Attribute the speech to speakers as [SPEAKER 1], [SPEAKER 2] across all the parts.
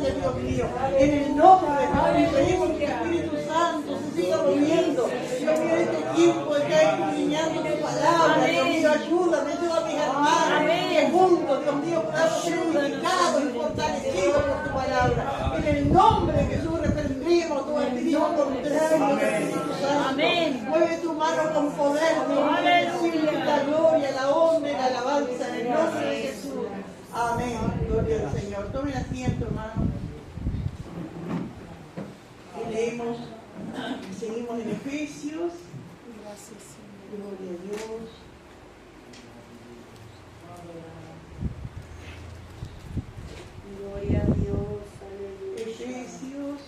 [SPEAKER 1] gracias, Dios mío. En el nombre de Jesús, pedimos que el Espíritu Santo se siga moviendo. Dios mío, en este tiempo está escudriñando tu palabra. Dios mío, ayúdame, ayuda a mis hermanos. Que juntos, Dios mío, podamos ser unificados y fortalecidos por tu palabra. En el nombre de Jesús reprendimos todo espíritu contrario, Espíritu Santo.
[SPEAKER 2] Amén.
[SPEAKER 1] Mueve tu mano con poder, Dios mío. La gloria, la honra y la alabanza en el nombre de Jesús. Amén. Gloria al Señor. Tomen asiento, hermano. Y leemos, seguimos en Efesios. Gloria a Dios. Gloria a Dios. Efesios,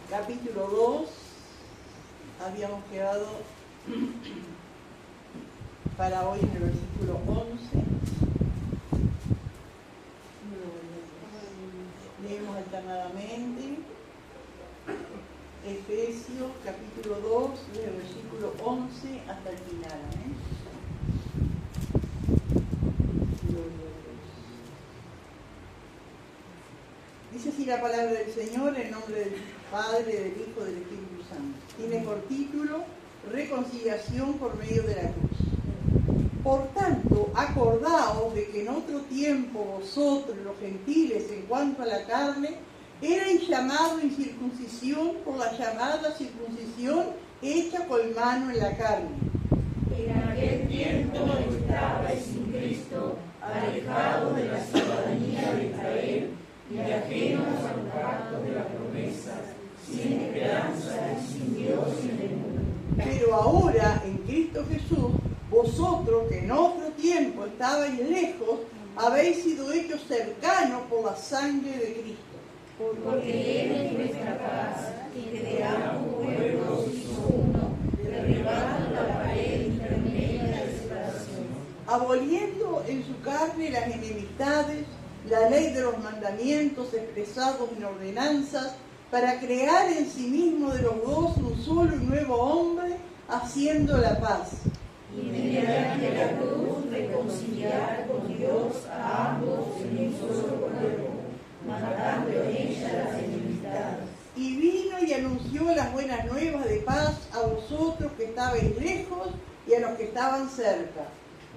[SPEAKER 1] capítulo 2. Habíamos quedado para hoy en el versículo 11. Leemos alternadamente. Efesios capítulo 2, desde el versículo 11 hasta el final. Amén. Gloria a Dios. Dice así la palabra del Señor en nombre del Padre, del Hijo y del Espíritu Santo. Tiene por título Reconciliación por medio de la cruz. Por tanto, acordaos de que en otro tiempo vosotros, los gentiles, en cuanto a la carne, erais llamados incircuncisión por la llamada circuncisión hecha con mano en la carne.
[SPEAKER 2] En aquel tiempo estabais sin Cristo, alejados de la ciudadanía de Israel y ajenos al pacto de la promesa, sin esperanza y sin Dios en el mundo.
[SPEAKER 1] Pero ahora, en Cristo Jesús, vosotros que en otro tiempo estabais lejos, habéis sido hechos cercanos por la sangre de Cristo.
[SPEAKER 2] Porque Él es nuestra paz, y de ambos pueblos hizo uno, derribando la pared intermedia de separación.
[SPEAKER 1] Aboliendo en su carne las enemistades, la ley de los mandamientos expresados en ordenanzas, para crear en sí mismo de los dos un solo y nuevo hombre, haciendo la paz.
[SPEAKER 2] Y mediante la cruz reconciliar con Dios a ambos en un solo cuerpo, matando en ella las enemistades.
[SPEAKER 1] Y vino y anunció las buenas nuevas de paz a vosotros que estabais lejos y a los que estaban cerca.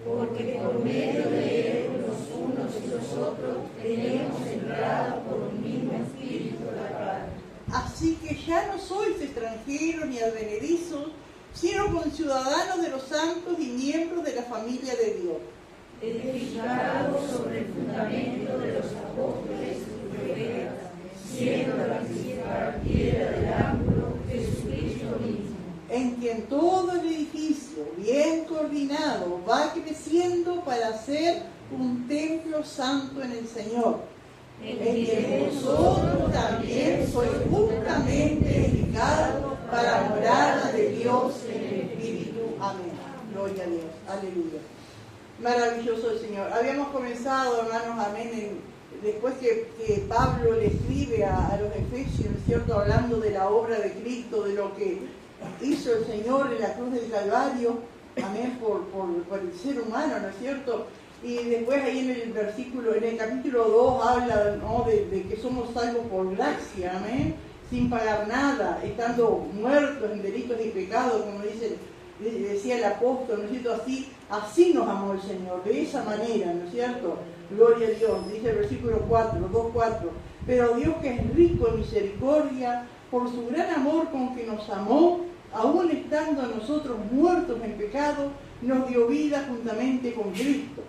[SPEAKER 2] Porque por medio de Él, los unos y los otros, tenemos entrada por un mismo espíritu a la paz.
[SPEAKER 1] Así que ya no sois extranjeros ni advenedizos, sino conciudadanos de los santos y miembros de la familia de Dios.
[SPEAKER 2] Edificados sobre el fundamento de los apóstoles y profetas, siendo la principal piedra del ángulo Jesucristo mismo.
[SPEAKER 1] En quien todo el edificio, bien coordinado, va creciendo para ser un templo santo en el Señor, en quien vosotros también sois juntamente edificados para morada de Dios en el Espíritu. Amén. Gloria a Dios. Aleluya. Maravilloso el Señor. Habíamos comenzado, hermanos, amén, después que Pablo le escribe a los Efesios, ¿no es cierto?, hablando de la obra de Cristo, de lo que hizo el Señor en la cruz del Calvario, amén, por el ser humano, ¿no es cierto? Y después ahí en el versículo, en el capítulo 2 habla, ¿no?, de que somos salvos por gracia, amén, sin pagar nada, estando muertos en delitos y pecados, como decía el apóstol, ¿no es cierto? Así nos amó el Señor, de esa manera, ¿no es cierto? Gloria a Dios, dice el versículo 2:4. Pero Dios, que es rico en misericordia, por su gran amor con que nos amó, aún estando nosotros muertos en pecado, nos dio vida juntamente con Cristo.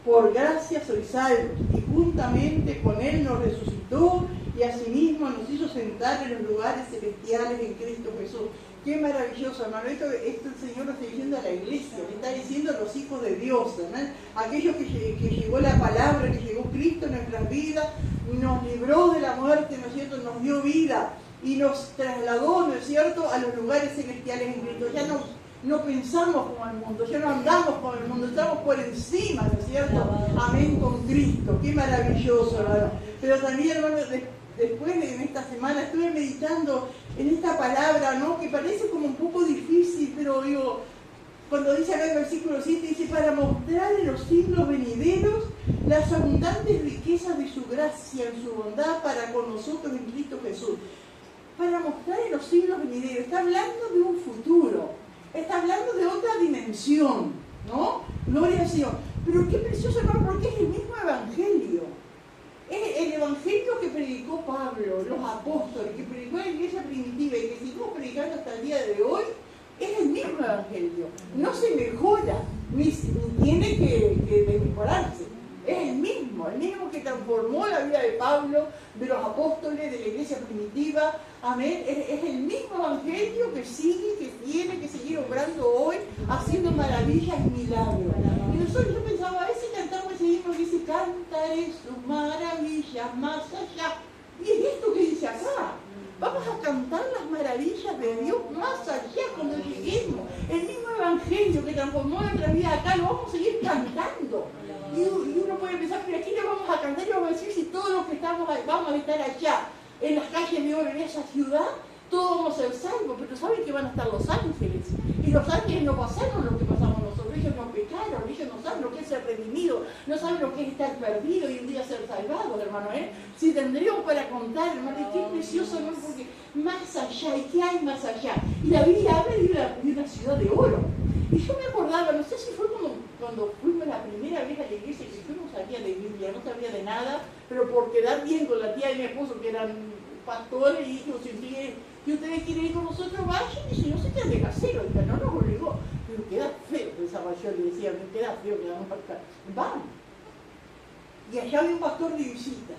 [SPEAKER 1] Por gracia sois salvos, y juntamente con Él nos resucitó, y asimismo nos hizo sentar en los lugares celestiales en Cristo Jesús. Qué maravilloso, hermano. Esto el Señor lo está diciendo a la iglesia, le está diciendo a los hijos de Dios, ¿verdad? Aquellos que llegó la palabra, que llegó Cristo en nuestras vidas, nos libró de la muerte, ¿no es cierto?, nos dio vida y nos trasladó, ¿no es cierto?, a los lugares celestiales en Cristo. Ya no pensamos como el mundo, ya no andamos como el mundo, estamos por encima, ¿no es cierto? Amén, con Cristo. Qué maravilloso, hermano. Pero también, hermano, después en esta semana estuve meditando en esta palabra, ¿no?, que parece como un poco difícil, pero digo, cuando dice acá en el versículo 7, dice, para mostrar en los siglos venideros las abundantes riquezas de su gracia en su bondad para con nosotros en Cristo Jesús. Para mostrar en los siglos venideros, está hablando de un futuro, está hablando de otra dimensión, ¿no? Gloria al Señor. Pero qué precioso, hermano, porque es el mismo evangelio. Es el evangelio que predicó Pablo, los apóstoles, que predicó la iglesia primitiva y que seguimos predicando hasta el día de hoy. Es el mismo evangelio, no se mejora, ni tiene que mejorarse. Es el mismo que transformó la vida de Pablo, de los apóstoles, de la iglesia primitiva. Amén. Es el mismo evangelio que sigue, que tiene que seguir obrando hoy, haciendo maravillas y milagros. Y nosotros, yo pensaba, a veces cantamos ese himno que dice, cantaré sus maravillas más allá. Y es esto que dice acá. Vamos a cantar las maravillas de Dios más allá cuando lleguemos. El mismo evangelio que transformó nuestra vida acá lo vamos a seguir cantando. Y uno puede pensar, pero aquí le vamos a cantar y vamos a decir si todos los que vamos a estar allá en las calles de oro en esa ciudad, todos vamos a ser salvos, pero saben que van a estar los ángeles. Y los ángeles no pasaron lo que pasamos nosotros, ellos no pecaron, ellos no saben lo que es ser redimido, no saben lo que es estar perdido y un día ser salvado, hermano. Si tendríamos para contar, hermano, y qué precioso, hermano, porque más allá, ¿y qué hay más allá? Y la Biblia habla de una ciudad de oro. Y yo me acordaba, no sé si fue cuando fuimos la primera vez a la iglesia, que yo no sabía de Biblia, no sabía de nada, pero por quedar bien con la tía de mi esposo, que eran pastores, y dijo, si ustedes quieren ir con nosotros, vayan, y si no se quedan de casero, y no nos obligó, pero queda feo, pensaba yo, le decía, me queda feo, quedamos para acá, vamos. Y allá había un pastor de visita,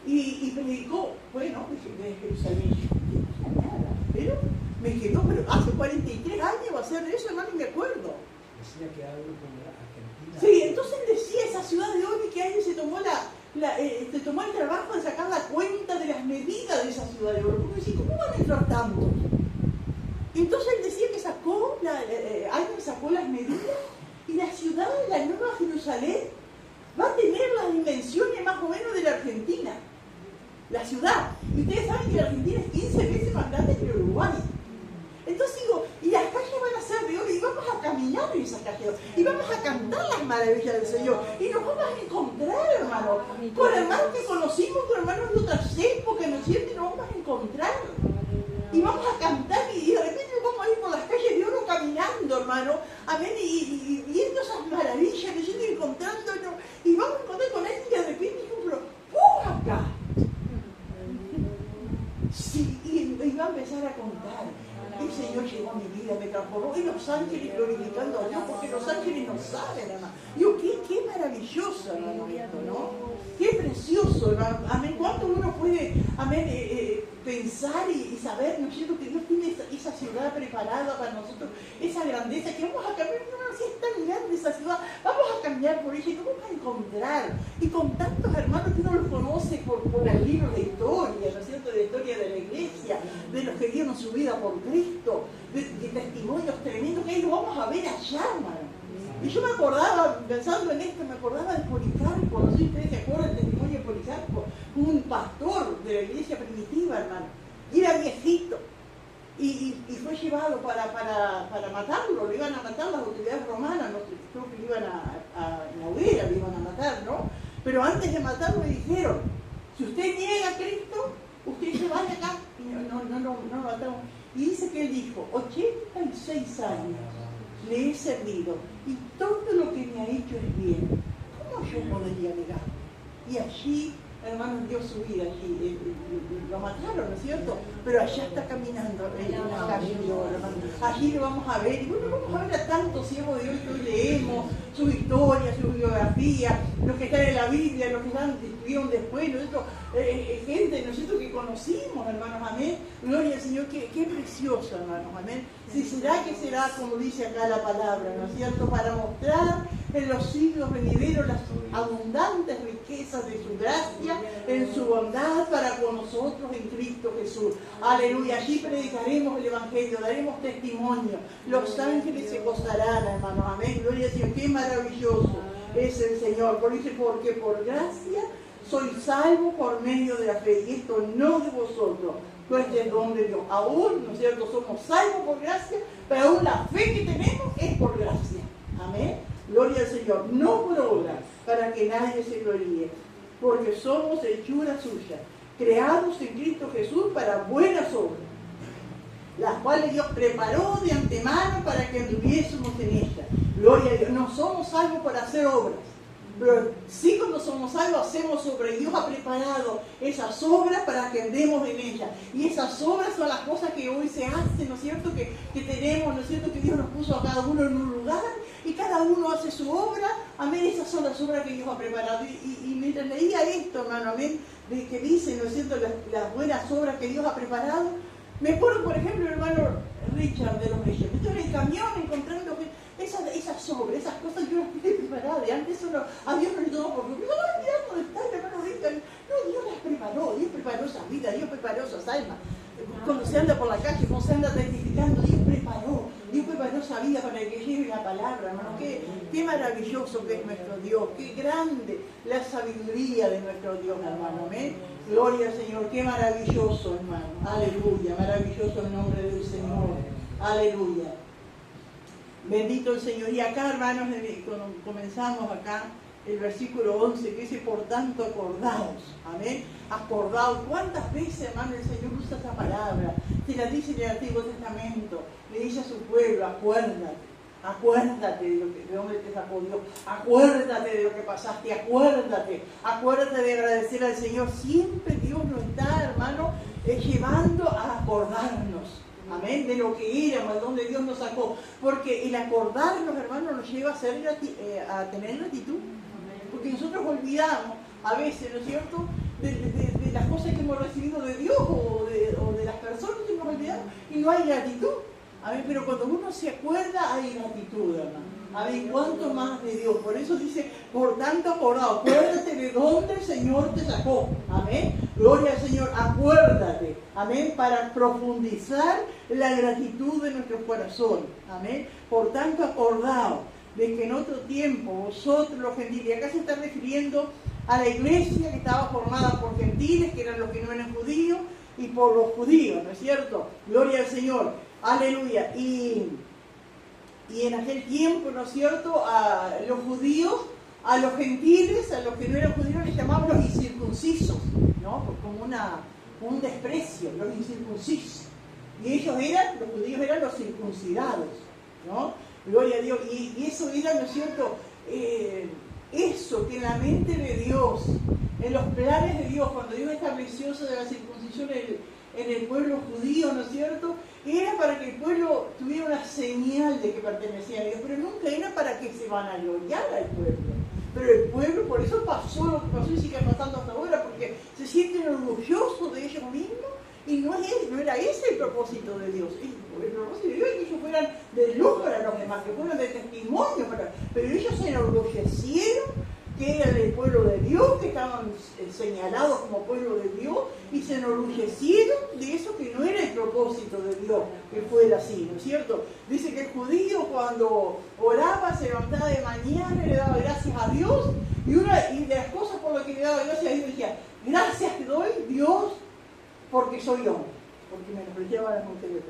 [SPEAKER 1] y predicó, bueno, de Jerusalén, no sabía nada, pero me quedó, pero hace 43 años va a ser eso, hermano, y me acuerdo.
[SPEAKER 3] Decía que algo como Argentina.
[SPEAKER 1] Sí, entonces decía esa ciudad de oro que alguien se tomó el trabajo de sacar la cuenta de las medidas de esa ciudad de oro. Porque decía, ¿cómo van a entrar tantos? Entonces él decía que alguien sacó las medidas y la ciudad de la Nueva Jerusalén va a tener las dimensiones más o menos de la Argentina. La ciudad. Y ustedes saben que la Argentina es 15 veces más grande que Uruguay. Entonces digo, y las calles van a ser de oro y vamos a caminar en esas calles y vamos a cantar las maravillas del Señor y nos vamos a encontrar, hermano, con hermanos que conocimos, con hermanos de otras épocas, ¿no es cierto? Y nos vamos a encontrar y vamos a cantar y de repente vamos a ir por las calles de oro caminando, hermano, amén, y viendo esas maravillas, ¿no es cierto? Y encontrándonos, y vamos a encontrar con alguien que de repente dijo, pero acá. Sí, y va a empezar a contar. El Señor llegó a mi vida, me transformó, y los ángeles glorificando a Dios, porque los ángeles no saben, hermano. Digo, qué maravilloso, hermano, esto, ¿no? Qué precioso, hermano. Amén. ¿Cuánto uno puede, amén, pensar y saber, ¿no es cierto?, que Dios tiene esa ciudad preparada para nosotros, esa grandeza, que vamos a caminar, no, si es tan grande esa ciudad, vamos a caminar por ella y nos vamos a encontrar. Y con tantos hermanos que uno los conoce por el libro de historia, ¿no es cierto?, de historia de la iglesia, de los que dieron su vida por Cristo, de testimonios tremendos que ahí lo vamos a ver allá, hermano. Y yo me acordaba, pensando en esto, me acordaba de Policarpo, no sé si ustedes se acuerdan del testimonio de Policarpo, un pastor de la iglesia primitiva, hermano, y era viejito, y fue llevado para matarlo, lo iban a matar las autoridades romanas, no creo que lo iban en la hoguera, lo iban a matar, ¿no? Pero antes de matarlo le dijeron, si usted niega a Cristo, usted se va de acá, y no lo matamos. Y dice que él dijo, 86 años le he servido y todo lo que me ha hecho es bien. ¿Cómo yo podría negarlo? Y allí, hermanos, dio su vida allí, lo mataron, ¿no es cierto? Pero allá está caminando en la calle de oro, hermano. Allí lo vamos a ver, y bueno, vamos a ver a tantos siervos de hoy que hoy leemos, su historia, su biografía, los que están en la Biblia, los que estuvieron después, ¿no es cierto? Gente, ¿no es cierto?, que conocimos, hermanos, amén. Gloria al Señor, qué precioso, hermanos, amén. Si será que será, como dice acá la palabra, ¿no es cierto?, para mostrar en los siglos venideros las abundantes riquezas de su gracia, en su bondad para con nosotros en Cristo Jesús. Aleluya, allí predicaremos el Evangelio, daremos testimonio, los ángeles se gozarán, hermanos, amén. Gloria al Señor, qué maravilloso es el Señor. Dice, porque por gracia soy salvo por medio de la fe, y esto no de vosotros, Pues es don de Dios. Aún, ¿no es cierto?, somos salvos por gracia, pero aún la fe que tenemos es por gracia. Amén. Gloria al Señor. No por obra, para que nadie se gloríe. Porque somos hechura suya, creados en Cristo Jesús para buenas obras, las cuales Dios preparó de antemano para que anduviésemos en ellas. Gloria a Dios. No somos salvos por hacer obras, pero sí, cuando somos salvos hacemos obras, y Dios ha preparado esas obras para que andemos en ellas. Y esas obras son las cosas que hoy se hacen, ¿no es cierto?, que tenemos, ¿no es cierto?, que Dios nos puso a cada uno en un lugar y cada uno hace su obra. Amén. Esas son las obras que Dios ha preparado. Y mientras leía esto, hermano, amén, de que dice, ¿no es cierto?, las buenas obras que Dios ha preparado, me acuerdo, por ejemplo, el hermano Richard de los Reyes. Estoy en el camión encontrando esas obras, esas cosas yo las tenía preparadas. Y antes uno, a Dios no le tomó por culo. No, mira dónde está el hermano Richard. No, Dios las preparó. Dios preparó esas vidas, Dios preparó esas almas. Cuando se anda por la calle, cuando se anda testificando, Dios preparó esa vida para que lleve la palabra, hermano. Qué maravilloso que es nuestro Dios, qué grande la sabiduría de nuestro Dios, hermano. Amén. Gloria al Señor, qué maravilloso, hermano. Aleluya, maravilloso el nombre del Señor. Aleluya. Bendito el Señor. Y acá, hermanos, cuando comenzamos acá, el versículo 11, que dice, por tanto, acordaos. Amén. Acordaos. ¿Cuántas veces, hermano, el Señor usa esa palabra? Se la dice en el Antiguo Testamento. Le dice a su pueblo, acuérdate. Acuérdate de dónde te sacó Dios. Acuérdate de lo que pasaste. Acuérdate de agradecer al Señor. Siempre Dios nos está, hermano, llevando a acordarnos. Amén, de lo que éramos, de donde Dios nos sacó. Porque el acordarnos, hermanos, nos lleva a tener gratitud. Porque nosotros olvidamos a veces, ¿no es cierto?, de las cosas que hemos recibido de Dios o de las personas que hemos olvidado, y no hay gratitud. Amén, pero cuando uno se acuerda, hay gratitud, hermano. Amén, cuánto más de Dios. Por eso dice, por tanto, acuérdate de dónde el Señor te sacó. Amén, gloria al Señor, acuérdate. Amén, para profundizar la gratitud de nuestro corazón. Amén, por tanto, acordaos de que en otro tiempo vosotros los gentiles, y acá se está refiriendo a la iglesia que estaba formada por gentiles, que eran los que no eran judíos, y por los judíos, ¿no es cierto? Gloria al Señor, aleluya. Y en aquel tiempo, ¿no es cierto?, a los judíos, a los gentiles, a los que no eran judíos, les llamaban los incircuncisos, ¿no? Como un desprecio, los incircuncisos. Y ellos los judíos eran los circuncidados, ¿no? Gloria a Dios. Y eso era, ¿no es cierto?, eso que en la mente de Dios, en los planes de Dios, cuando Dios estableció eso de la circuncisión en el pueblo judío, ¿no es cierto?, era para que el pueblo tuviera una señal de que pertenecía a Dios, pero nunca era para que se vanagloriara al pueblo. Pero el pueblo, por eso pasó lo que pasó y sigue pasando hasta ahora, porque se sienten orgullosos de ellos mismos, y no era ese el propósito de Dios. El propósito de Dios es que ellos fueran de luz para los demás, que fueran de testimonio pero ellos se enorgullecieron que eran el pueblo de Dios, que estaban señalados como pueblo de Dios, y se enorgullecieron de eso que no era el propósito de Dios, que fuera así, ¿no es cierto? Dice que el judío cuando oraba, se levantaba de mañana y le daba gracias a Dios, y de las cosas por las que le daba gracias a Dios decía, gracias te doy, Dios, porque soy hombre, porque me repreciaba las mujeres.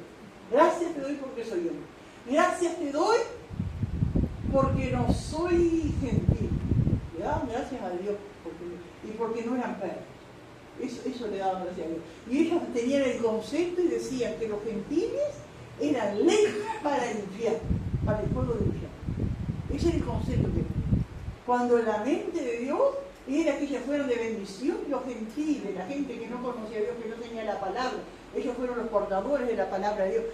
[SPEAKER 1] Gracias te doy porque soy hombre. Gracias te doy porque no soy gentil. Le daban gracias a Dios porque no eran perros. Eso le daban gracias a Dios. Y ellos tenían el concepto y decían que los gentiles eran leña para el infierno, para el fuego del infierno. Ese es el concepto que cuando la mente de Dios era que ellos fueron de bendición, los gentiles, la gente que no conocía a Dios, que no tenía la palabra, ellos fueron los portadores de la palabra de Dios,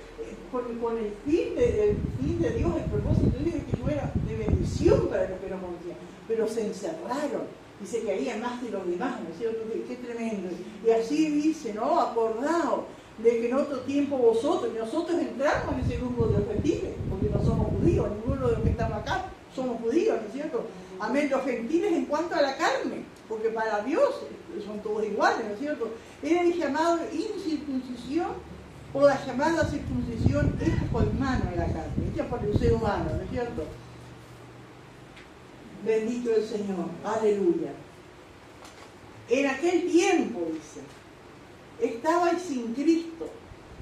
[SPEAKER 1] con el fin de Dios, el propósito de Dios es que fuera de bendición para los que no conocían, pero se encerraron y se caían más de los demás, ¿no es cierto? Qué tremendo. Y así dice, ¿no? Acordaos de que en otro tiempo nosotros entramos en ese grupo de los gentiles, porque no somos judíos, ninguno de los que estamos acá somos judíos, ¿no es cierto? Amén, los gentiles en cuanto a la carne, porque para Dios son todos iguales, ¿no es cierto? Era el llamado incircuncisión o la llamada circuncisión hecha por mano en la carne, hecha por el ser humano, ¿no es cierto? Bendito el Señor, aleluya. En aquel tiempo, dice, estabais sin Cristo,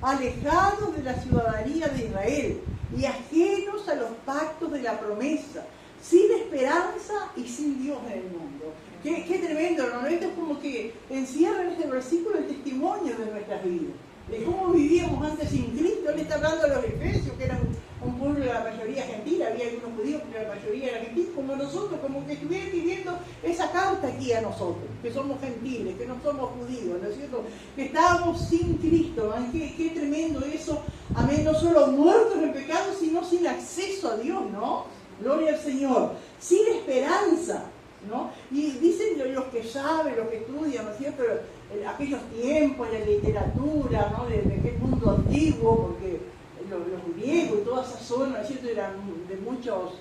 [SPEAKER 1] alejados de la ciudadanía de Israel y ajenos a los pactos de la promesa, sin esperanza y sin Dios en el mundo. Qué tremendo, ¿no? Esto es como que encierra en este versículo el testimonio de nuestras vidas, de cómo vivíamos antes sin Cristo. Él está hablando a los efesios, que eran un pueblo de la mayoría gentil, había algunos judíos, pero la mayoría era gentil, como nosotros, como que estuvieran viviendo esa carta aquí a nosotros, que somos gentiles, que no somos judíos, ¿no es cierto? Que estábamos sin Cristo, ¿no? Qué tremendo eso, amén, no solo muertos en el pecado, sino sin acceso a Dios, ¿no? Gloria al Señor, sin esperanza, ¿no? Y dicen los que saben, los que estudian, ¿no es cierto? Aquellos tiempos, la literatura, ¿no? De aquel mundo antiguo, porque los griegos y toda esa zona, ¿no es cierto?, eran de muchos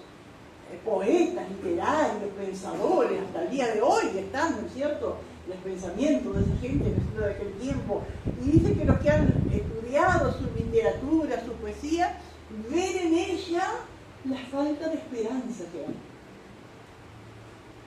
[SPEAKER 1] poetas, literarios, pensadores, hasta el día de hoy están, ¿no es cierto?, los pensamientos de esa gente, ¿no es cierto?, de aquel tiempo. Y dice que los que han estudiado su literatura, su poesía, ven en ella la falta de esperanza que hay.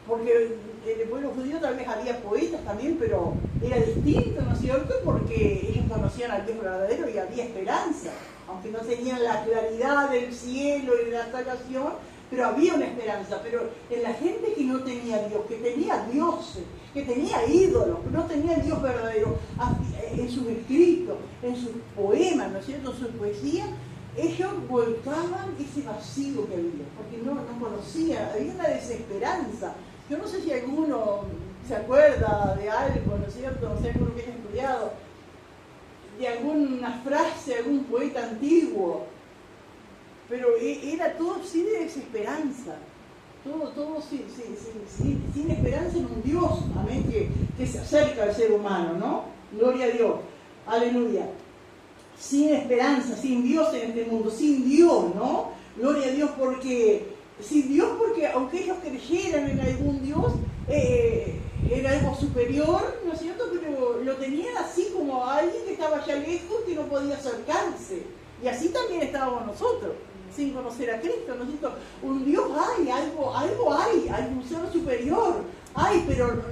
[SPEAKER 1] Porque en el pueblo judío tal vez había poetas también, pero era distinto, ¿no es cierto?, porque ellos conocían al Dios verdadero y había esperanza, aunque no tenían la claridad del cielo y de la salvación, pero había una esperanza. Pero en la gente que no tenía Dios, que tenía dioses, que tenía ídolos, que no tenía el Dios verdadero, en sus escritos, en sus poemas, ¿no es cierto?, en su poesía, ellos volcaban ese vacío que había, porque no conocían, había una desesperanza. Yo no sé si alguno se acuerda de algo, ¿no es cierto?, no sé, alguno que haya estudiado, de alguna frase, algún poeta antiguo, pero era todo así de desesperanza, todo sin esperanza en un Dios, amén, que se acerca al ser humano, ¿no? Gloria a Dios, aleluya. Sin esperanza, sin Dios en este mundo, sin Dios, ¿no? Gloria a Dios, sin Dios porque aunque ellos creyeran en algún Dios, era algo superior, ¿no es cierto?, pero lo tenían así como alguien que estaba allá lejos, que no podía acercarse. Y así también estábamos nosotros, sin conocer a Cristo, ¿no es cierto? Un Dios hay, algo hay un ser superior, pero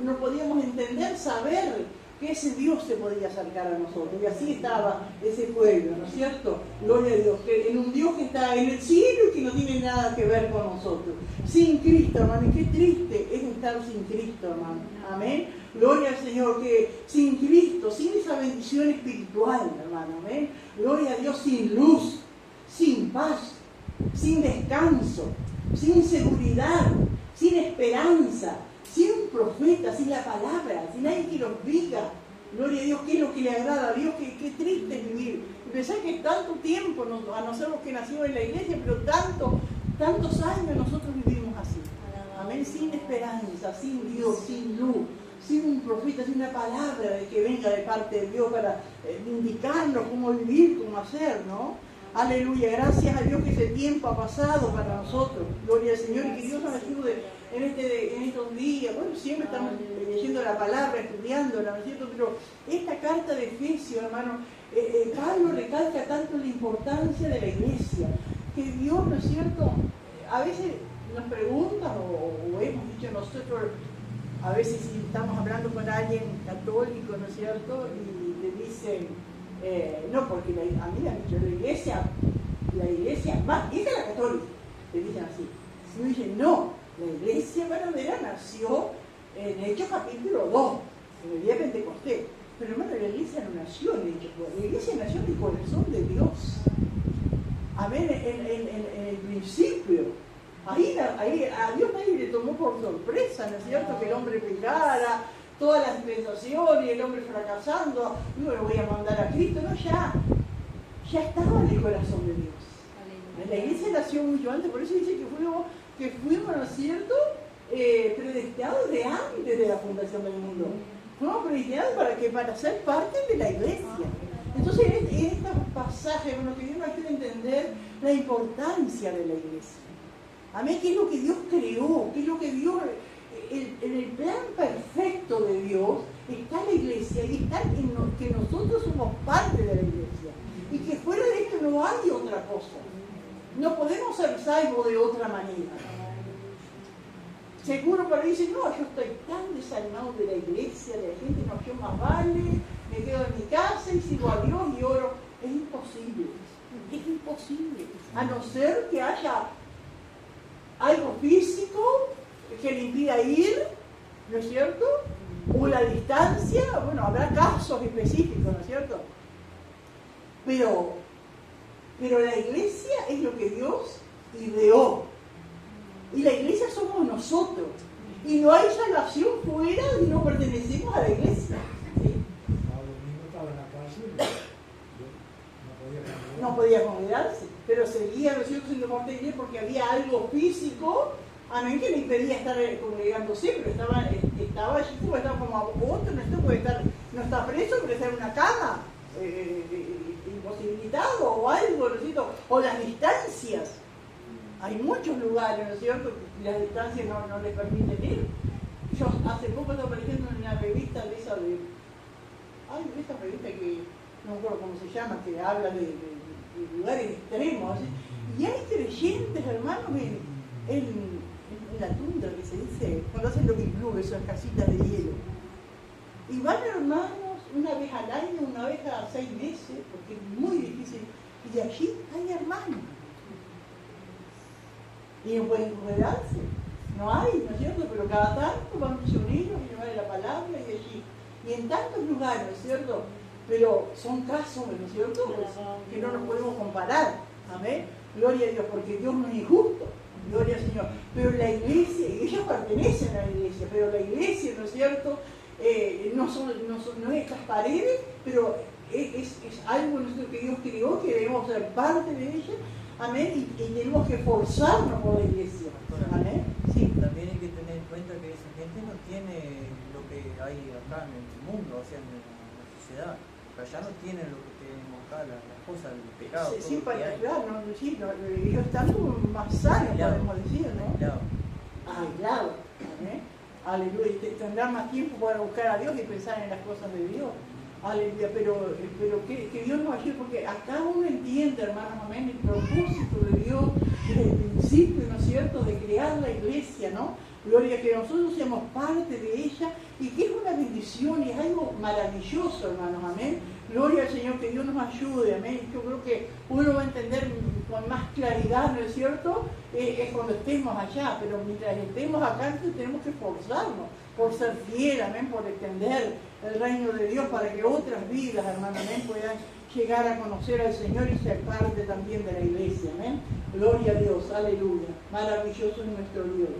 [SPEAKER 1] no podíamos entender, saber que ese Dios se podía acercar a nosotros. Y así estaba ese pueblo, ¿no es cierto? Gloria a Dios, que en un Dios que está en el cielo y que no tiene nada que ver con nosotros. Sin Cristo, hermano, y qué triste es estar sin Cristo, hermano. Amén. Gloria al Señor, que sin Cristo, sin esa bendición espiritual, hermano, amén. Gloria a Dios, sin luz, sin paz, sin descanso, sin seguridad, sin esperanza, sin un profeta, sin la palabra, sin alguien que nos diga, gloria a Dios, qué es lo que le agrada a Dios, qué triste es vivir. Y pensar que tanto tiempo, a no ser los que nacieron en la iglesia, pero tantos años nosotros vivimos así. Amén, sin esperanza, sin Dios, sin luz, sin un profeta, sin una palabra de que venga de parte de Dios para indicarnos cómo vivir, cómo hacer, ¿no? Aleluya, gracias a Dios que ese tiempo ha pasado para nosotros. Gloria al Señor, y que Dios nos ayude en estos días. Bueno, siempre estamos leyendo la palabra, estudiándola, ¿no es cierto? Pero esta carta de Efesios, hermano, Pablo recalca tanto la importancia de la iglesia, que Dios, ¿no es cierto?, a veces nos preguntan, o hemos dicho nosotros, a veces si estamos hablando con alguien católico, ¿no es cierto?, y le dicen, no, porque a mí me han dicho, la iglesia más vieja es la católica, le dicen así. Y dicen, no, la iglesia verdadera nació en Hechos capítulo 2, en el día de Pentecostés. Pero hermano, la iglesia no nació en Hechos, la iglesia nació en el corazón de Dios. Amén, en el principio. Ahí a Dios nadie le tomó por sorpresa, ¿no es cierto?, que el hombre pecara, todas las dispensaciones, y el hombre fracasando, no lo voy a mandar a Cristo, no, ya estaba en el corazón de Dios. La iglesia nació mucho antes, por eso dice que fuimos, ¿no es cierto?, predestinados de antes de la fundación del mundo. Fuimos predestinados para ser parte de la iglesia. Entonces, en este pasaje, bueno, que Dios nos ayuda a entender la importancia de la iglesia. Amén, qué es lo que Dios creó, qué es lo que Dios, en el plan perfecto de Dios está la iglesia, y está que nosotros somos parte de la iglesia, y que fuera de esto no hay otra cosa. No podemos ser salvos de otra manera. Seguro para decir, no, yo estoy tan desanimado de la iglesia, de la gente, no, yo más vale me quedo en mi casa y sigo a Dios y oro. Es imposible, a no ser que haya algo físico que le impida ir, ¿no es cierto? O la distancia, bueno, habrá casos específicos, ¿no es cierto? Pero la iglesia es lo que Dios ideó. Y la iglesia somos nosotros. Y no hay salvación fuera si no pertenecemos a la iglesia. ¿Sí?
[SPEAKER 3] Pablo mismo estaba en la cárcel,
[SPEAKER 1] No podía congregarse, pero seguía, ¿no es cierto?, siendo parte de la iglesia porque había algo físico, amén, que le impedía estar congregándose, pero estaba allí, estaba como otro, no está preso, pero está en una cama, imposibilitado o algo, ¿no es cierto? O las distancias. Hay muchos lugares, ¿no es cierto?, que las distancias no les permiten ir. Yo hace poco estaba leyendo en una revista de esa revista que no me acuerdo cómo se llama, que habla de lugares extremos, ¿sí? Y hay creyentes, hermanos, en la tundra, que se dice, cuando hacen los iglús, esas casitas de hielo. Y van, hermanos, una vez al año, una vez cada 6 meses, porque es muy difícil, y allí hay hermanos. Y no pueden congregarse, no hay, ¿no es cierto? Pero cada tanto van misioneros y llevan la palabra y allí. Y en tantos lugares, ¿no es cierto? Pero son casos, ¿no es cierto?, que no nos podemos comparar. Amén. Gloria a Dios, porque Dios no es injusto. Gloria al Señor. Pero la iglesia, ellos pertenecen a la iglesia, pero la iglesia, ¿no es cierto?, no es estas paredes, pero es algo, ¿no es cierto?, que Dios creó, que debemos ser parte de ella. Amén. Y tenemos que esforzarnos por la iglesia. Amén. Sí.
[SPEAKER 4] También hay que tener en cuenta que esa gente no tiene lo que hay acá en el mundo, o sea, en la sociedad. Allá no tienen lo que tenemos acá, las cosas, el pecado.
[SPEAKER 1] Sí, claro, ellos están como más sanos, podemos decir, ¿no? Aislados. Aleluya. Y tendrán más tiempo para buscar a Dios y pensar en las cosas de Dios. Aleluya. Pero que Dios nos ayude, porque acá uno entiende, hermanos, amén, el propósito de Dios desde el principio, ¿no es cierto?, de crear la iglesia, ¿no? Gloria, que nosotros seamos parte de ella y que es una bendición y es algo maravilloso, hermanos, amén. Gloria al Señor, que Dios nos ayude, amén. Yo creo que uno va a entender con más claridad, ¿no es cierto?, es cuando estemos allá, pero mientras estemos acá, entonces tenemos que esforzarnos por ser fiel, amén, por extender el reino de Dios para que otras vidas, hermanos, amén, puedan llegar a conocer al Señor y ser parte también de la iglesia, amén. Gloria a Dios, aleluya. Maravilloso es nuestro Dios.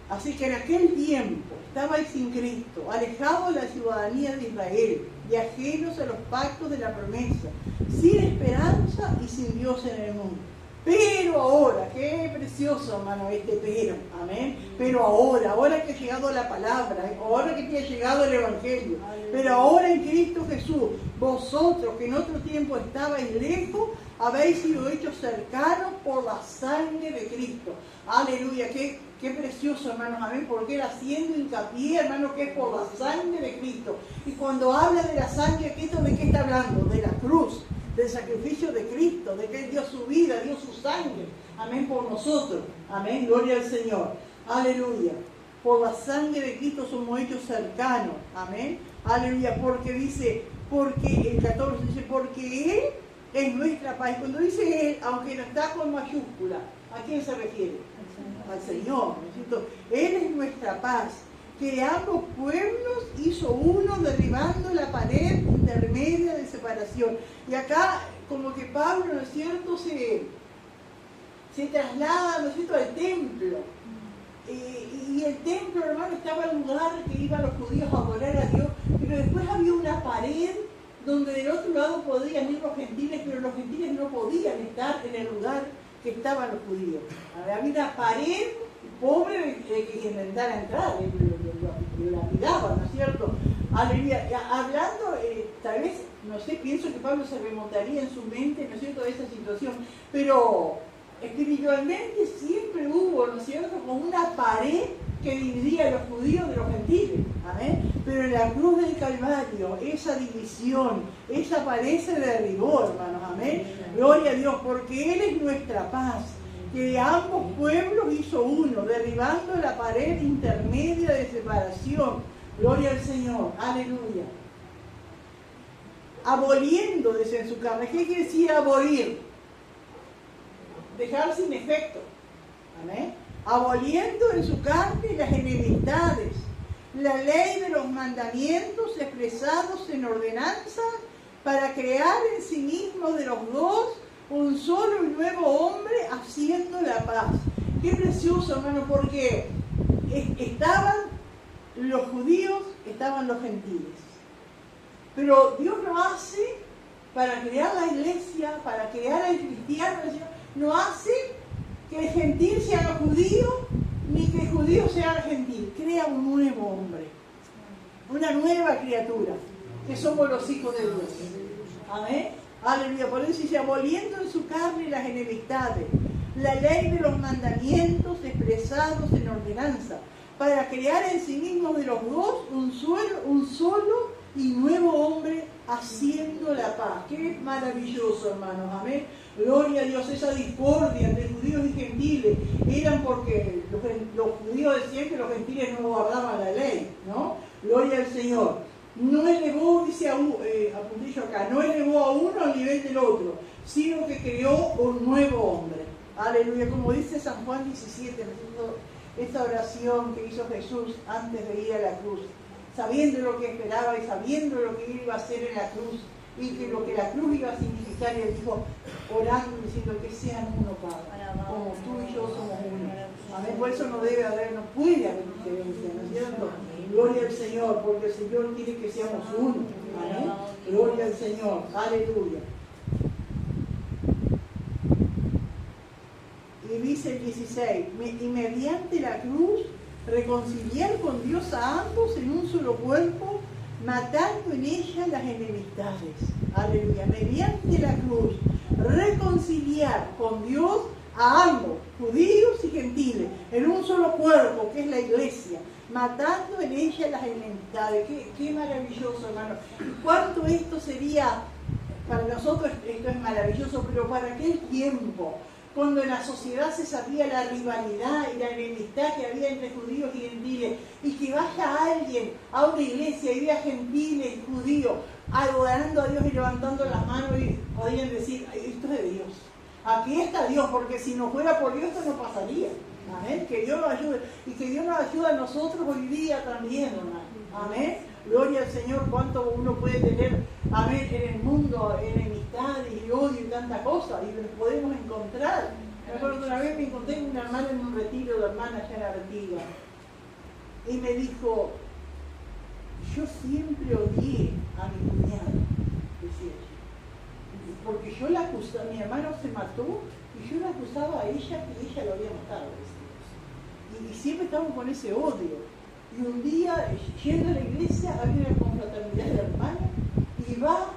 [SPEAKER 1] Así que en aquel tiempo estabais sin Cristo, alejados de la ciudadanía de Israel y ajenos a los pactos de la promesa, sin esperanza y sin Dios en el mundo. Pero ahora, qué precioso, hermano, pero, amén. Pero ahora que ha llegado la palabra, ahora que te ha llegado el Evangelio, pero ahora en Cristo Jesús, vosotros que en otro tiempo estabais lejos, habéis sido hechos cercanos por la sangre de Cristo. Aleluya, qué precioso, hermanos, amén, porque él haciendo hincapié, hermano, que es por la sangre de Cristo. Y cuando habla de la sangre de Cristo, ¿de qué está hablando? De la cruz, del sacrificio de Cristo, de que él dio su vida, dio su sangre, amén, por nosotros, amén, gloria al Señor, aleluya. Por la sangre de Cristo somos hechos cercanos, amén, aleluya, porque el 14 dice, porque Él es nuestra paz. Cuando dice Él, aunque no está con mayúscula, ¿a quién se refiere? Al Señor, ¿no es cierto? Él es nuestra paz, que de ambos pueblos hizo uno, derribando la pared intermedia de separación. Y acá, como que Pablo, ¿no es cierto?, se traslada, ¿no es cierto?, al templo. Y el templo, hermano, estaba el lugar que iban los judíos a adorar a Dios, pero después había una pared donde del otro lado podían ir los gentiles, pero los gentiles no podían estar en el lugar que estaban los judíos. Había una pared pobre que intentara entrar, lo lapidaban, ¿no es cierto? Aleluya. Hablando, tal vez, no sé, pienso que Pablo se remontaría en su mente, ¿no es cierto?, a esa situación, pero espiritualmente siempre hubo, ¿no es cierto?, como una pared que dividía a los judíos de los gentiles, amén. Pero en la cruz del Calvario, esa división, esa pared se derribó, hermanos, amén. Gloria a Dios, porque Él es nuestra paz, que de ambos pueblos hizo uno, derribando la pared intermedia de separación, Gloria al Señor, aleluya. Aboliendo, dice en su carne. ¿Qué quiere decir abolir? Dejar sin efecto. Amén. Aboliendo en su carne las enemistades, la ley de los mandamientos expresados en ordenanza, para crear en sí mismo de los dos un solo y nuevo hombre, haciendo la paz. Qué precioso, hermano, porque estaban los judíos, estaban los gentiles. Pero Dios lo hace para crear la iglesia, para crear al cristiano. No hace que el gentil se haga judío, ni que el judío se haga gentil. Crea un nuevo hombre, una nueva criatura, que somos los hijos de Dios. Amén. Aleluya. Por eso dice, aboliendo en su carne las enemistades, la ley de los mandamientos expresados en ordenanza, para crear en sí mismos de los dos un solo y nuevo hombre, haciendo la paz. Qué maravilloso, hermanos. Amén. Gloria a Dios. Esa discordia entre judíos y gentiles eran porque los judíos decían que los gentiles no guardaban la ley, ¿no? Gloria al Señor. No elevó, dice apuntillo acá, no elevó a uno al nivel del otro, sino que creó un nuevo hombre. Aleluya. Como dice San Juan 17, esta oración que hizo Jesús antes de ir a la cruz, sabiendo lo que esperaba y sabiendo lo que iba a hacer en la cruz, y que lo que la cruz iba a significar, y él dijo, orando, diciendo que sean uno, Padre, como tú y yo somos uno. Amén. Por eso no puede haber diferencia, ¿no es cierto? Gloria al Señor, porque el Señor quiere que seamos uno. Amén. Gloria al Señor. Aleluya. Y dice el 16, y mediante la cruz reconciliar con Dios a ambos en un solo cuerpo, matando en ella las enemistades. Aleluya. Mediante la cruz reconciliar con Dios a ambos, judíos y gentiles, en un solo cuerpo, que es la iglesia, matando en ella las enemistades. Qué maravilloso, hermano. ¿Cuánto esto sería? Para nosotros esto es maravilloso, pero para aquel tiempo, cuando en la sociedad se sabía la rivalidad y la enemistad que había entre judíos y gentiles, y que vaya alguien a una iglesia y vea gentiles y judíos adorando a Dios y levantando las manos, y podían decir, esto es de Dios, aquí está Dios, porque si no fuera por Dios esto no pasaría. Amén. Que Dios nos ayude, y que Dios nos ayude a nosotros hoy día también, hermano. Amén. Gloria al Señor. Cuánto uno puede tener, amén, en el mundo enemistades y odio y tantas cosas, y los podemos encontrar. Me acuerdo que una vez me encontré con una hermana en un retiro de hermanas allá en Artigas, y me dijo, yo siempre odié a mi cuñada, decía ella, porque yo la acusaba, mi hermano se mató y yo la acusaba a ella que ella lo había matado, decía. Y siempre estábamos con ese odio. Y un día, yendo a la iglesia, había una confraternidad de hermanos, y va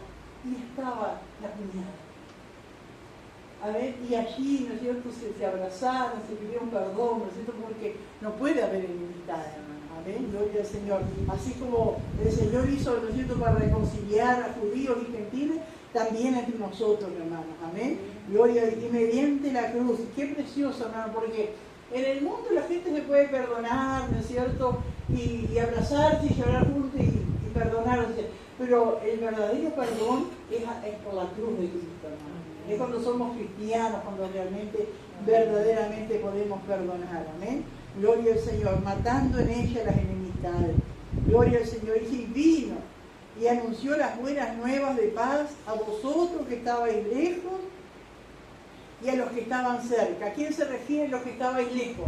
[SPEAKER 1] y estaba la cuñada. A ver, y allí, ¿no es cierto?, se abrazaron, se pidieron perdón, ¿no es cierto?, porque no puede haber enemistad, hermano. Amén, gloria al Señor. Así como el Señor hizo, ¿no es cierto?, para reconciliar a judíos y gentiles, también entre nosotros, hermanos. Amén, gloria, y mediante la cruz. Qué precioso, hermano, porque en el mundo la gente se puede perdonar, ¿no es cierto?, y abrazarse y llorar juntos y perdonarse. Pero el verdadero perdón es por la cruz de Cristo, hermano. Es cuando somos cristianos, cuando realmente, verdaderamente podemos perdonar. Amén. Gloria al Señor, matando en ella las enemistades. Gloria al Señor. Y vino y anunció las buenas nuevas de paz a vosotros que estabais lejos y a los que estaban cerca. ¿A quién se refiere los que estabais lejos?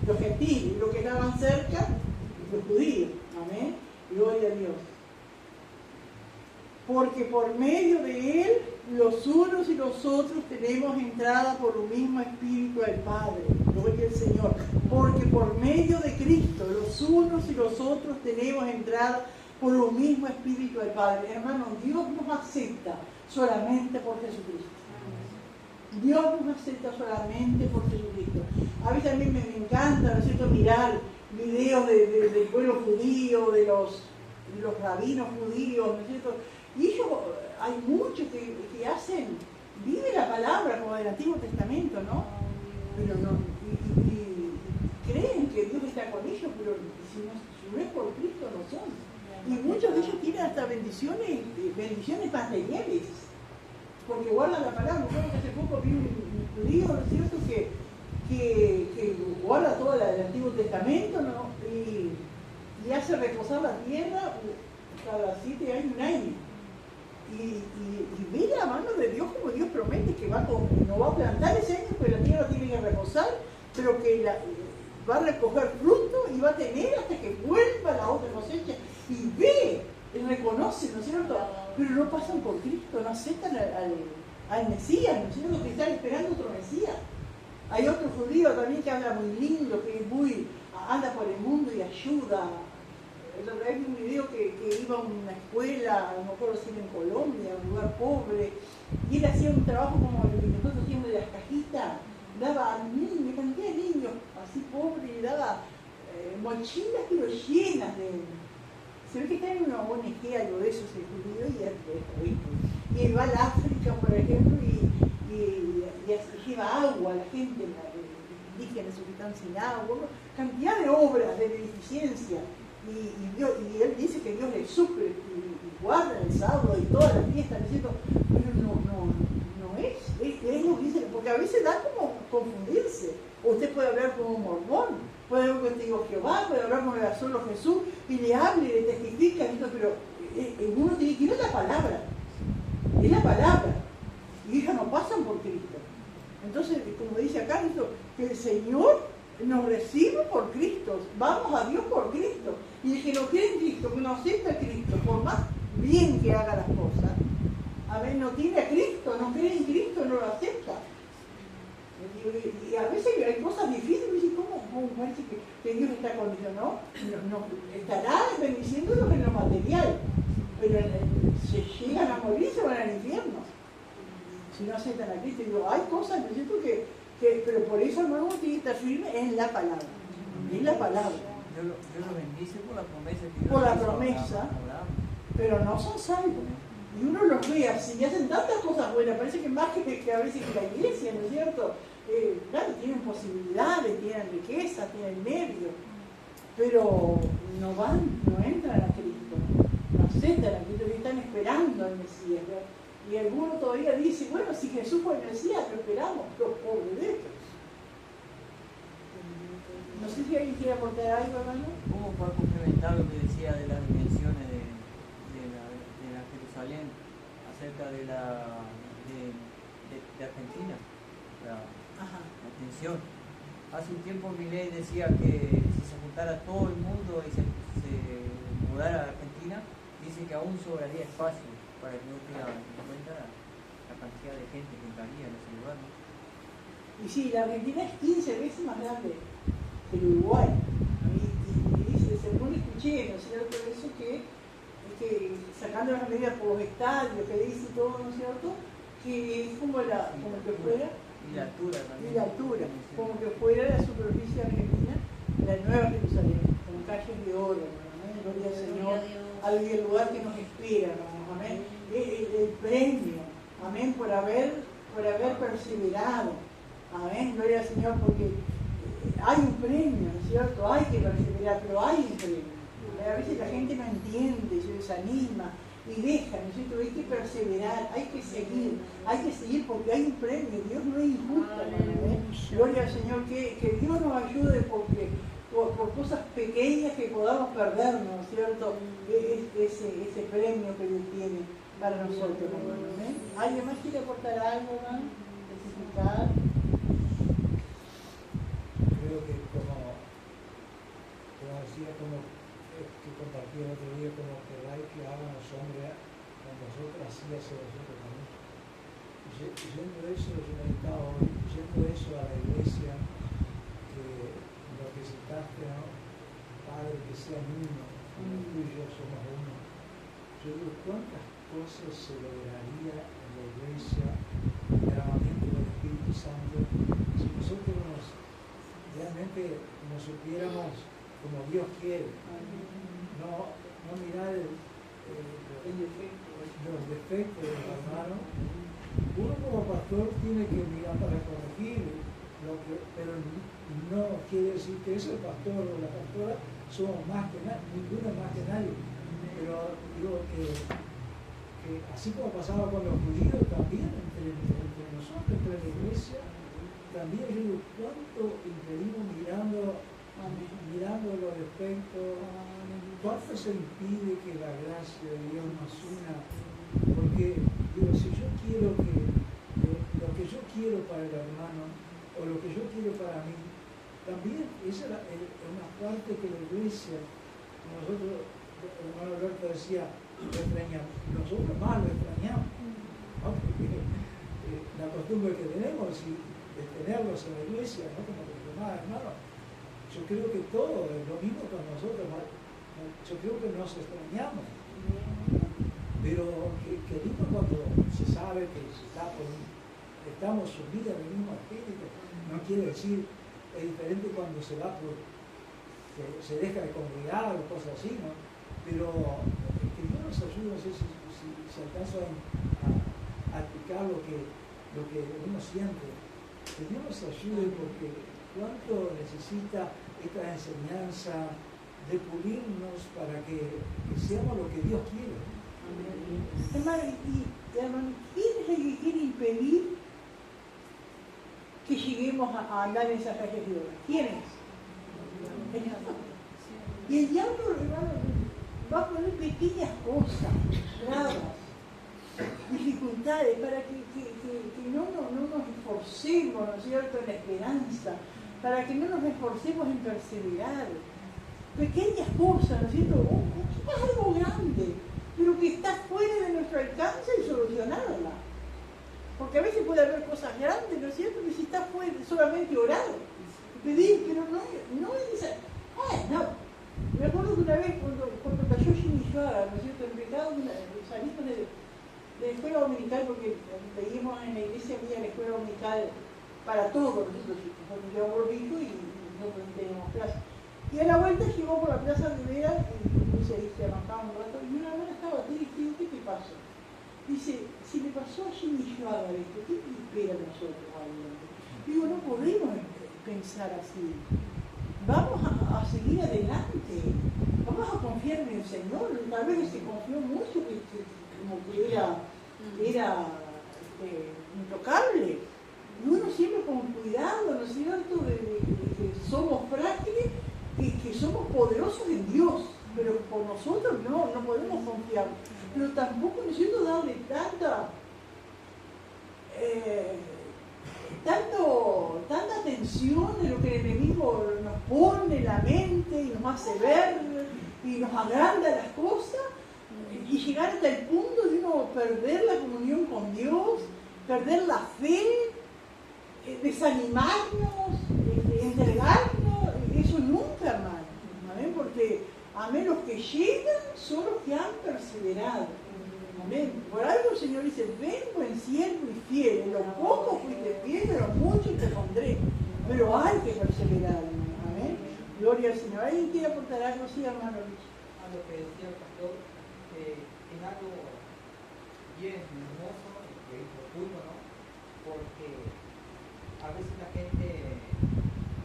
[SPEAKER 1] Los gentiles. Los que estaban cerca, los judíos. Amén. Gloria a Dios. Porque por medio de Él, los unos y los otros tenemos entrada por un mismo Espíritu al Padre. Gloria al Señor. Porque por medio de Cristo, los unos y los otros tenemos entrada por un mismo Espíritu al Padre. Hermanos, Dios nos acepta solamente por Jesucristo. Dios nos acepta solamente por Jesucristo. A mí también me encanta, ¿no es cierto?, mirar videos del pueblo judío, de los rabinos judíos, ¿no es cierto? Y ellos, hay muchos que hacen, vive la palabra como del Antiguo Testamento, ¿no? Pero no, y creen creen que Dios está con ellos, pero si no es por Cristo no son. Y muchos de ellos tienen hasta bendiciones materiales, porque guardan la palabra. Yo hace poco vi un judío, ¿no es cierto?, que guarda todo el Antiguo Testamento, ¿no? Y hace reposar la tierra cada 7 años, un año. Y ve la mano de Dios como Dios promete, que no va a plantar ese año, pero la tierra tiene que reposar, pero que va a recoger fruto y va a tener hasta que vuelva la otra cosecha. Y ve, y reconoce, ¿no es cierto? Pero no pasan por Cristo, no aceptan al Mesías, ¿no es cierto?, que están esperando otro Mesías. Hay otro judío también que habla muy lindo, que anda por el mundo y ayuda. Hay un video que iba a una escuela, no me acuerdo si era en Colombia, un lugar pobre, y él hacía un trabajo como el que nosotros hacíamos de las cajitas, daba a niños, cantidad de niños así pobres, y daba mochilas pero llenas de... Se ve que está en una ONG, algo de eso, ese judío, y él va al África, por ejemplo, y lleva agua a la gente, indígenas que están sin agua, cantidad de obras de beneficencia. Y él dice que Dios le suple y guarda el sábado y toda la fiesta, diciendo, pero no es lo que dice, porque a veces da como confundirse. Usted puede hablar con un mormón, puede hablar con el testigo de Jehová, puede hablar con el solo Jesús y le hable, le testifica, pero uno tiene que ir a la palabra, es la palabra, y ellos no pasan por Cristo. Entonces, como dice acá, que el Señor nos recibe por Cristo, vamos a Dios por Cristo, y el que no cree en Cristo, que no acepta a Cristo, por más bien que haga las cosas, a ver, no tiene a Cristo, no cree en Cristo, no lo acepta. Y a veces hay cosas difíciles, y ¿cómo parece que Dios está con ellos? No, estará bendiciéndolos en lo material, pero se llegan a morir, se van al infierno si no aceptan a Cristo. Y digo, hay cosas, ¿no es cierto?, pero por eso, hermano, tiene que estar firme en la palabra. En la palabra.
[SPEAKER 4] Dios lo bendice por la promesa que Dios
[SPEAKER 1] por la
[SPEAKER 4] hizo
[SPEAKER 1] promesa,
[SPEAKER 4] a Abraham.
[SPEAKER 1] pero no son salvos. Y uno los ve así, y hacen tantas cosas buenas, parece que más que a veces que la iglesia, ¿no es cierto? Claro, tienen posibilidades, tienen riqueza, tienen medios, pero no entran a Cristo, no aceptan a Cristo, que están esperando al Mesías, ¿verdad? Y alguno todavía dice, bueno, si Jesús fue el Mesías, lo esperamos, los pobres de ellos. No sé si alguien quiere aportar algo, hermano.
[SPEAKER 4] ¿Cómo puedo complementar lo que decía de las dimensiones de la Jerusalén acerca de Argentina? La atención. Hace un tiempo Milei decía que si se juntara todo el mundo y se mudara a Argentina, dice que aún sobraría espacio para que no tengan en cuenta la cantidad de gente que entraría en ese lugar, ¿no?
[SPEAKER 1] Y sí, la Argentina es 15 veces más grande que el Uruguay. Y dice, según escuché, ¿no es cierto?, eso que sacando las medidas por los estadios, que dice todo, ¿no es cierto?, que es como que fuera.
[SPEAKER 4] Y la altura también.
[SPEAKER 1] Y la altura, como que fuera la superficie argentina, la Nueva Jerusalén, con calles de oro, ¿no? Gloria al Señor, al lugar que nos espera, ¿no? Amén. El premio, amén, por haber perseverado, amén, gloria al Señor, porque hay un premio, ¿no es cierto? Hay que perseverar, pero hay un premio. A veces la gente no entiende, se desanima y deja, ¿no es cierto? Hay que perseverar, hay que seguir porque hay un premio. Dios no es injusto, ¿no? Gloria al Señor, que Dios nos ayude porque por cosas pequeñas que podamos perdernos, ¿no es cierto? Ese premio que Dios tiene para nosotros, hermano. ¿Alguien más quiere aportar algo, hermano? Especificar.
[SPEAKER 3] Creo que como decía, que compartí el otro día, como queráis que hagan los hombres con vosotros, así hace vosotros también. Yendo eso, yo meditaba hoy, yendo eso a la iglesia, que lo que citaste, ¿no? Padre, que sean uno, como tú y yo somos uno. Yo digo, ¿cuántas cosas se lograría en la iglesia, el derramamiento del Espíritu Santo, si nosotros realmente nos supiéramos como Dios quiere, no mirar los defectos del hermano? Uno como pastor tiene que mirar para corregir, pero no quiere decir que ese pastor o la pastora somos más que nadie, ninguno es más que nadie. Pero digo que así como pasaba con los judíos, también entre nosotros, entre la iglesia, también yo digo, cuánto impedimos mirando los defectos, cuánto se impide que la gracia de Dios nos una, porque digo, si yo quiero lo que yo quiero para el hermano, o lo que yo quiero para mí, también esa es una parte que la iglesia, nosotros, el hermano Alberto decía, lo extrañamos, nosotros más lo extrañamos, ¿no? Porque la costumbre que tenemos de tenerlos en la iglesia, ¿no? Como los demás hermanos, yo creo que todo es lo mismo con nosotros, ¿no? Yo creo que nos extrañamos, pero que lindo cuando se sabe que estamos unidos en el mismo espíritu. No quiere decir, es diferente cuando se se deja de congregar o cosas así, ¿no? Pero que Dios nos ayude, no sé si alcanzo a explicar lo que uno siente, que Dios nos ayude, porque cuánto necesita esta enseñanza de pulirnos para que seamos lo que Dios quiere.
[SPEAKER 1] Hermano, ¿quién es el que quiere impedir que lleguemos a andar en esas calles de obra? ¿Quién es? Y el diablo, hermano, va a poner pequeñas cosas, trabas, dificultades, para que no nos esforcemos, ¿no es cierto?, en la esperanza, para que no nos esforcemos en perseverar. Pequeñas cosas, ¿no es cierto?, es algo grande, pero que está fuera de nuestro alcance y solucionarla. Porque a veces puede haber cosas grandes, ¿no es cierto?, que si está fuera, solamente orar, pedir, pero no es esa. No. Me acuerdo que una vez cuando cayó Jimmy Schwager, ¿no es cierto?, el pecado, salimos de la escuela dominical, porque veíamos en la iglesia mía la escuela dominical para todos nosotros chicos, porque yo por hijo y nosotros teníamos clase. Y a la vuelta llegó por la Plaza Rivera y se arrancaba un rato, y una hermana estaba triste, y digo, ¿qué te pasó? Dice, si le pasó a Jimmy Schwager esto, ¿qué te espera de nosotros adelante? Digo, no podemos pensar así. Vamos a seguir adelante, vamos a confiar en el Señor. Tal vez se confió mucho, como que era intocable. Y uno siempre con cuidado, ¿no es cierto?, de que somos frágiles, que somos poderosos en Dios, pero por nosotros no podemos confiar. Pero tampoco, ¿no es cierto?, darle tanta atención de lo que el enemigo nos pone en la mente y nos hace ver y nos agranda las cosas, y llegar hasta el punto de uno perder la comunión con Dios, perder la fe, desanimarnos, entregarnos. Eso nunca, hermano, ¿amén? Porque amén, los que llegan son los que han perseverado. Amén. Por algo el Señor dice, ven buen siervo y fiel, en lo poco fuiste fiel, en lo mucho te pondré. Pero hay que perseverar, hermano. Amén. Gloria al Señor. ¿Alguien quiere aportar algo? Sí, hermano Luis.
[SPEAKER 4] A lo que decía el pastor, es algo bien hermoso y oportuno, ¿no? Porque a veces la gente,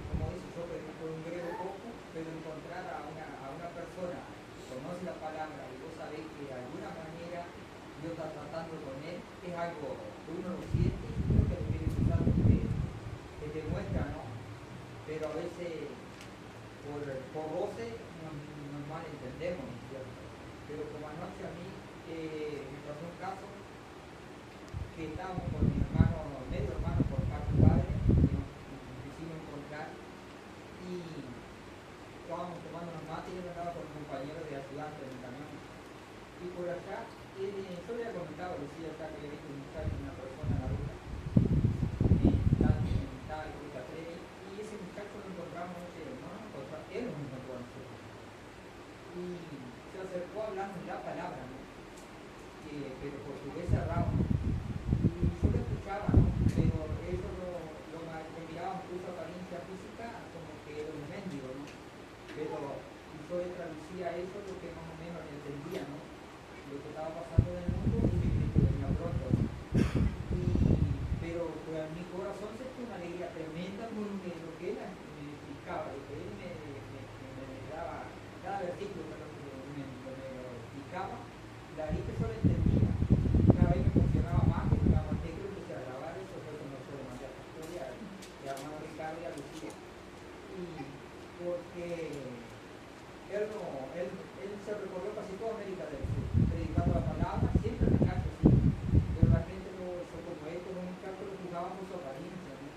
[SPEAKER 4] como dice yo, por ejemplo, un griego poco, pero encontrar a una persona que conoce la palabra y vos sabés que de alguna manera Dios está tratando con él, es algo que uno lo siente y creo que el Espíritu Santo te demuestra, ¿no? Pero a veces por roce nos malentendemos, ¿no es cierto? Pero como anoche a mí me pasó un caso que estábamos con mi hermano, medio hermano por parte de padre, que nos quisimos encontrar y estábamos tomando unos mates y yo andaba con un compañero de ayudante en el camión. Y por allá, yo le había comentado, decía acá que había visto un muchacho, una persona en la ruta, estaba en ruta 3, y ese muchacho lo encontramos, él nos encontró a nosotros. Y se acercó a hablarnos la palabra, ¿no? Pero portugués cerrado. Y yo lo escuchaba, ¿no? Pero ellos lo miraban por su apariencia física como que era un mendigo, ¿no? Pero yo le traducía eso lo que más o menos entendía, ¿no? Lo que estaba pasando en el mundo y mi Cristo venía pronto. pero pues, a mi corazón se fue una alegría tremenda porque lo que él me explicaba, lo que él me daba, cada versículo que me explicaba, la gente solo entendía. Cada vez me funcionaba más, que me daba más negro, empecé a grabar eso, fue cuando se lo mandé a la historia, a hermano Ricardo y a Lucía. Y porque él se recorrió casi toda América del Sur, predicando la palabra, siempre en el caso así. Pero la gente no, como él, como un muchacho, lo juzgaba por su apariencia, ¿no?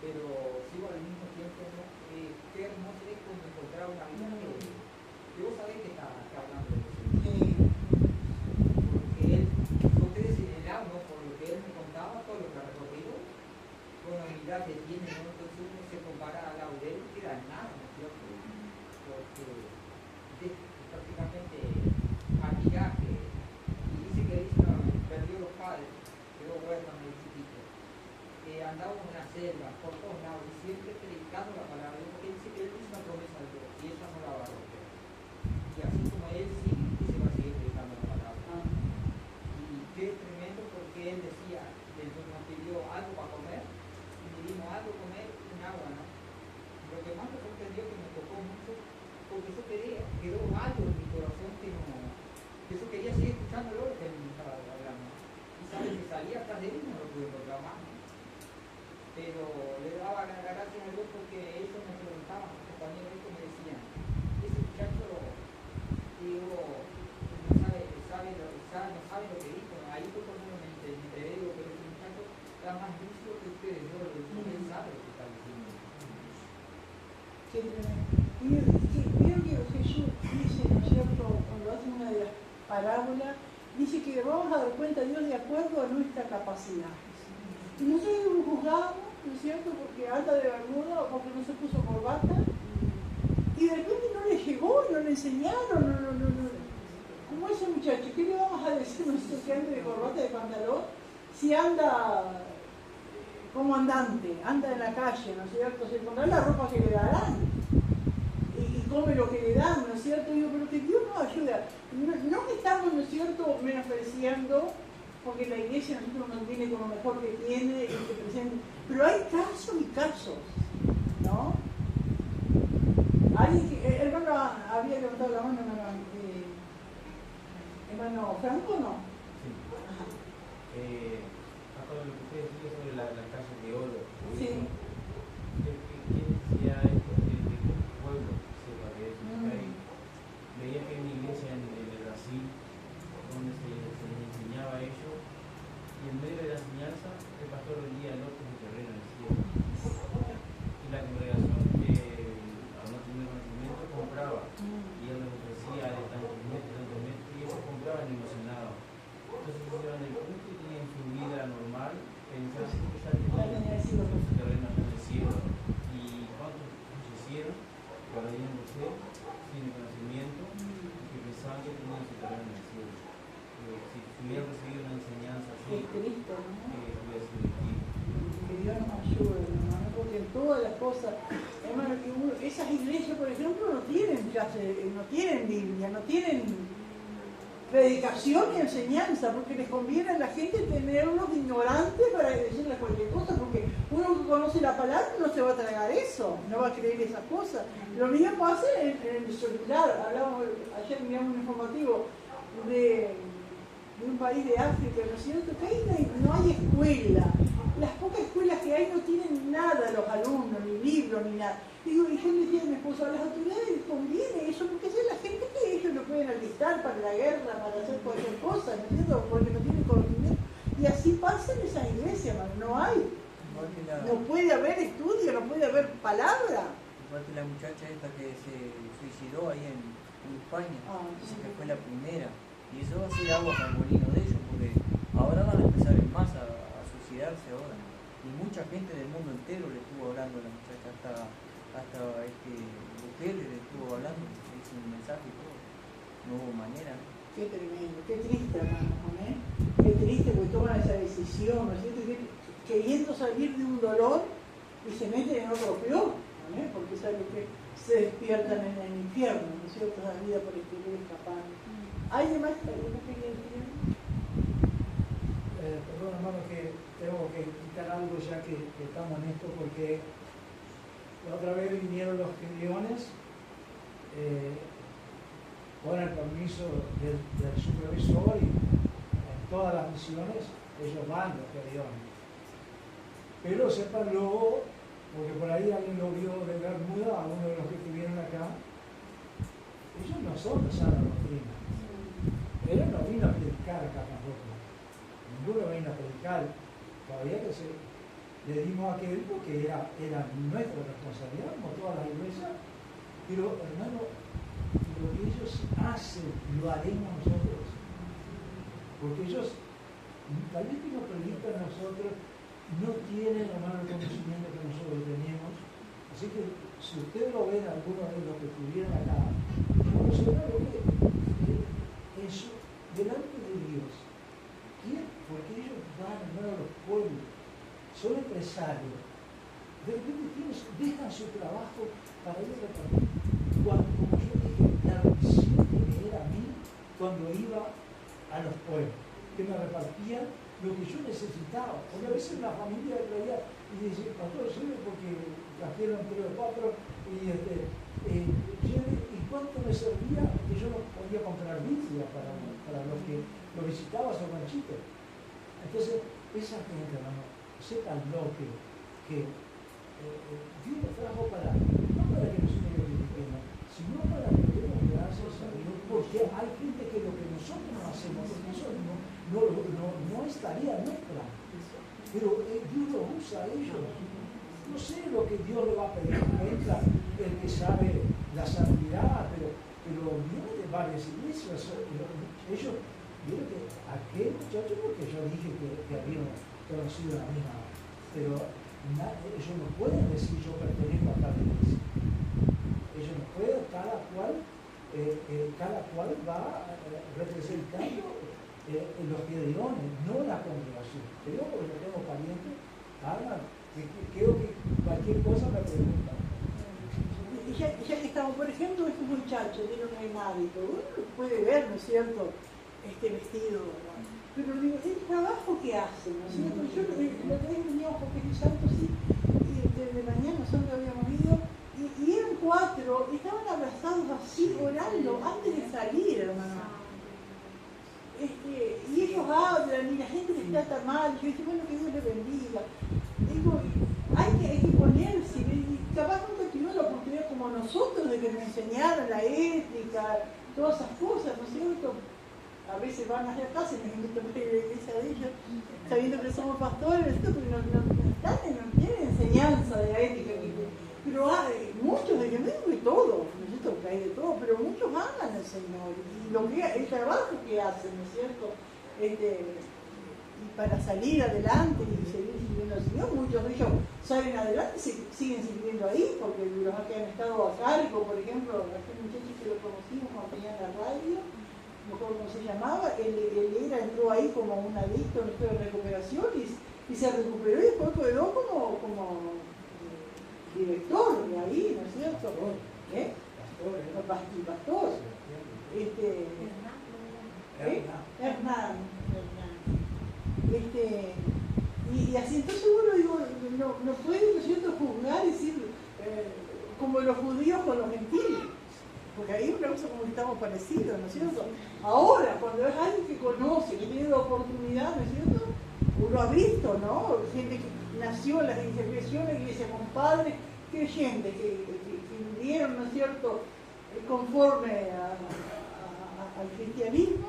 [SPEAKER 4] Pero sigo al mismo tiempo, ¿no? Qué hermoso es cuando encontrar una vida que vos sabés que está hablando de eso. Porque él, ustedes señalaron, ¿no? Por lo que él me contaba, todo lo que ha recorrido, con la habilidad que tiene, ¿no? Entonces uno se compara a Laurel, que era nada, ¿no es cierto? Porque prácticamente maquillaje, y dice que él perdió los padres, quedó huérfano de chiquito, andaba en una selva, por todos lados, y siempre predicando la palabra, porque dice que él hizo una promesa de Dios, y esa no la va a romper. Y así como él sigue, y se va a seguir predicando la palabra. Y qué tremendo, porque él decía, nos pidió algo para comer, y le dimos algo a comer y un agua, ¿no? Lo que más me sorprendió, que me tocó mucho, porque eso quedó algo en mi corazón que eso quería seguir escuchándolo, lo que él me estaba hablando. Y sabes que salía atrás de él y no lo pude encontrar más. Pero le daba gracias a Dios porque ellos me preguntaban, los compañeros estos me decían, ese muchacho, digo, no sabe lo que dijo. Ahí fue cuando me enteré, digo, pero ese muchacho está más listo que ustedes, ¿no? Él sabe lo que está diciendo.
[SPEAKER 1] Qué tremendo. Vieron que Jesús dice, ¿no es cierto?, cuando hace una de las parábolas, dice que vamos a dar cuenta a Dios de acuerdo a nuestra capacidad. Y nosotros lo juzgamos, ¿no es cierto?, porque anda de bermuda o porque no se puso corbata, y de repente no le llegó, no le enseñaron, no. Como ese muchacho, ¿qué le vamos a decir nosotros que ande de corbata, de pantalón, si anda como andante, anda en la calle, ¿no es cierto?, se pondrá la ropa que le darán y come lo que le dan, ¿no es cierto? Digo, pero que Dios nos ayuda. No que estamos, ¿no es cierto?, menospreciando, porque la iglesia nosotros nos viene con lo mejor que tiene y que presenta, pero hay casos y casos, ¿no? Hermano, había levantado la mano, hermano Franco, ¿no?
[SPEAKER 5] Sí.
[SPEAKER 1] Ajá.
[SPEAKER 5] Acá lo que usted decía sobre las calles de oro.
[SPEAKER 1] Sí.
[SPEAKER 5] ¿Quién decía esto? De que el pueblo sepa de eso. Veía que hay una iglesia en el Brasil donde se les enseñaba a ellos, y en medio de la enseñanza el pastor vendía lotes de terreno en el cielo. Y la congregación, al no tener conocimiento, compraba, y él les ofrecía de tantos metros, y ellos compraban emocionados. Entonces hicieron el punto y tenían su vida normal, pensando que ya tenían su terreno en el cielo. ¿Y cuántos se hicieron? Cuando venían de ser, sin conocimiento, que pensaban que tenían su terreno en el cielo. Si hubieran recibido una enseñanza así,
[SPEAKER 1] Cristo, ¿no?
[SPEAKER 5] hubiera sido distinto.
[SPEAKER 1] Que Dios nos ayude, hermano, porque en todas las cosas, hermano, esas iglesias, por ejemplo, no tienen Biblia, no tienen predicación y enseñanza, porque les conviene a la gente tenerlos ignorantes para decirles cualquier cosa, porque uno que conoce la palabra no se va a tragar eso, no va a creer esas cosas. Lo mismo pasa en el celular. Ayer miramos un informativo de un país de África, ¿no es cierto?, que ahí no hay escuela. Las pocas escuelas que hay no tienen nada los alumnos, ni libros, ni nada. Y yo le decía a mi esposo, a las autoridades les conviene eso, porque es la gente que ellos lo pueden alistar para la guerra, para hacer cualquier cosa, ¿no es cierto?, porque no tienen conocimiento. Y así pasa en esa iglesia, hermano, no hay. No puede haber estudio, no puede haber palabra.
[SPEAKER 4] Igual que la muchacha esta que se suicidó ahí en España, dice que fue la primera. Y eso va a ser agua para el molino de ellos, porque ahora van a empezar en masa a suicidarse ahora. Y mucha gente del mundo entero le estuvo hablando a la muchacha, hasta Bukele le estuvo hablando, le hizo un mensaje y todo. No hubo manera.
[SPEAKER 1] Qué tremendo, qué triste, hermano, ¿eh? Qué triste porque toman esa decisión, ¿no es cierto?, queriendo salir de un dolor y se meten en otro peor, ¿no? Porque saben que se despiertan en el infierno, ¿no es cierto?, la vida por el que quiere escapar. ¿Alguien más quería decir?
[SPEAKER 3] Perdón, hermano, que tengo que quitar algo ya que estamos en esto, porque la otra vez vinieron los Gedeones, con el permiso del supervisor, y en todas las misiones ellos van, los Gedeones. Pero sepan luego, porque por ahí alguien lo vio de Bermuda, a uno de los que estuvieron acá, ellos no son de sana doctrina. Él no vino a predicar acá tampoco. Ninguno vino a predicar. Todavía que le dimos a aquel porque era nuestra responsabilidad, como todas las iglesias. Pero, hermano, lo que ellos hacen, lo haremos nosotros. Porque ellos, tal vez que nos predican a nosotros, no tienen, hermano, el conocimiento que nosotros tenemos. Así que, si ustedes lo ven, algunos de los que estuvieron acá, delante de Dios, ¿quién? Porque ellos van a los pueblos, son empresarios, de repente dejan su trabajo para ir a repartir. Como yo dije, la visión que me era a mí cuando iba a los pueblos, que me repartían lo que yo necesitaba. Porque a veces una familia traía y dice, pastor, sirve porque trajeron 3 o 4 y cuánto me servía que yo no podía comprar Biblia para los que lo visitaban a su ranchito. Entonces, esa gente, hermano, sépanlo que Dios nos trajo no para que nosotros lo critiquemos, sino para que demos gracias a Dios, porque hay gente que lo que nosotros no hacemos, porque eso no es tarea nuestra, pero Dios los usa a ellos. No sé lo que Dios le va a pedir cuenta, el que sabe la santidad, pero viene de varias iglesias. Ellos vieron que aquel muchacho, porque yo dije que habían conocido la misma, pero ellos no pueden decir yo pertenezco a tal iglesia. Ellos no pueden, cada cual va representando los Gedeones, no la congregación. Te digo porque yo tengo parientes, creo que cualquier cosa me preguntan.
[SPEAKER 1] Ya que estamos, por ejemplo, estos muchachos tienen un hábito, uno puede ver, ¿no es cierto?, este vestido, ¿no? Pero digo, el trabajo que hacen, ¿no es cierto? Yo lo que veníamos con Espíritu Santo, sí, y de mañana nosotros habíamos ido, y eran 4, y estaban abrazados así, orando, antes de salir, hermano. Y ellos hablan, y la gente les trata mal, yo dije, bueno, que Dios les bendiga. Digo, hay que ponerse, y capaz nunca tuvieron la oportunidad como nosotros de que nos enseñaran la ética, todas esas cosas, ¿no es cierto? A veces van a la casa y nos invitan a ir a la iglesia de ellos, sabiendo que somos pastores, porque no tienen enseñanza de la ética. Pero hay muchos de ellos, no digo que todos, ¿no es cierto? Que hay de todo, pero muchos aman al Señor y el trabajo que hacen, ¿no es cierto? Y para salir adelante y seguir sirviendo al Señor, muchos de ellos salen adelante y siguen sirviendo ahí, porque los que han estado a cargo, por ejemplo, aquel muchacho que lo conocimos cuando tenía la radio, no recuerdo cómo se llamaba, él entró ahí como un adicto en de recuperación y se recuperó y después quedó como director de ahí, ¿no es cierto? Pastor. Hernán. Y así, entonces uno digo, no puede, ¿no es cierto?, juzgar y decir, como los judíos con los gentiles, porque ahí una cosa como que estamos parecidos, ¿no es cierto? Ahora, cuando es alguien que conoce, que tiene la oportunidad, ¿no es cierto?, uno ha visto, ¿no?, gente que nació en las iglesias, creció en la iglesia con padres creyentes que vivieron, ¿no es cierto?, conforme al cristianismo,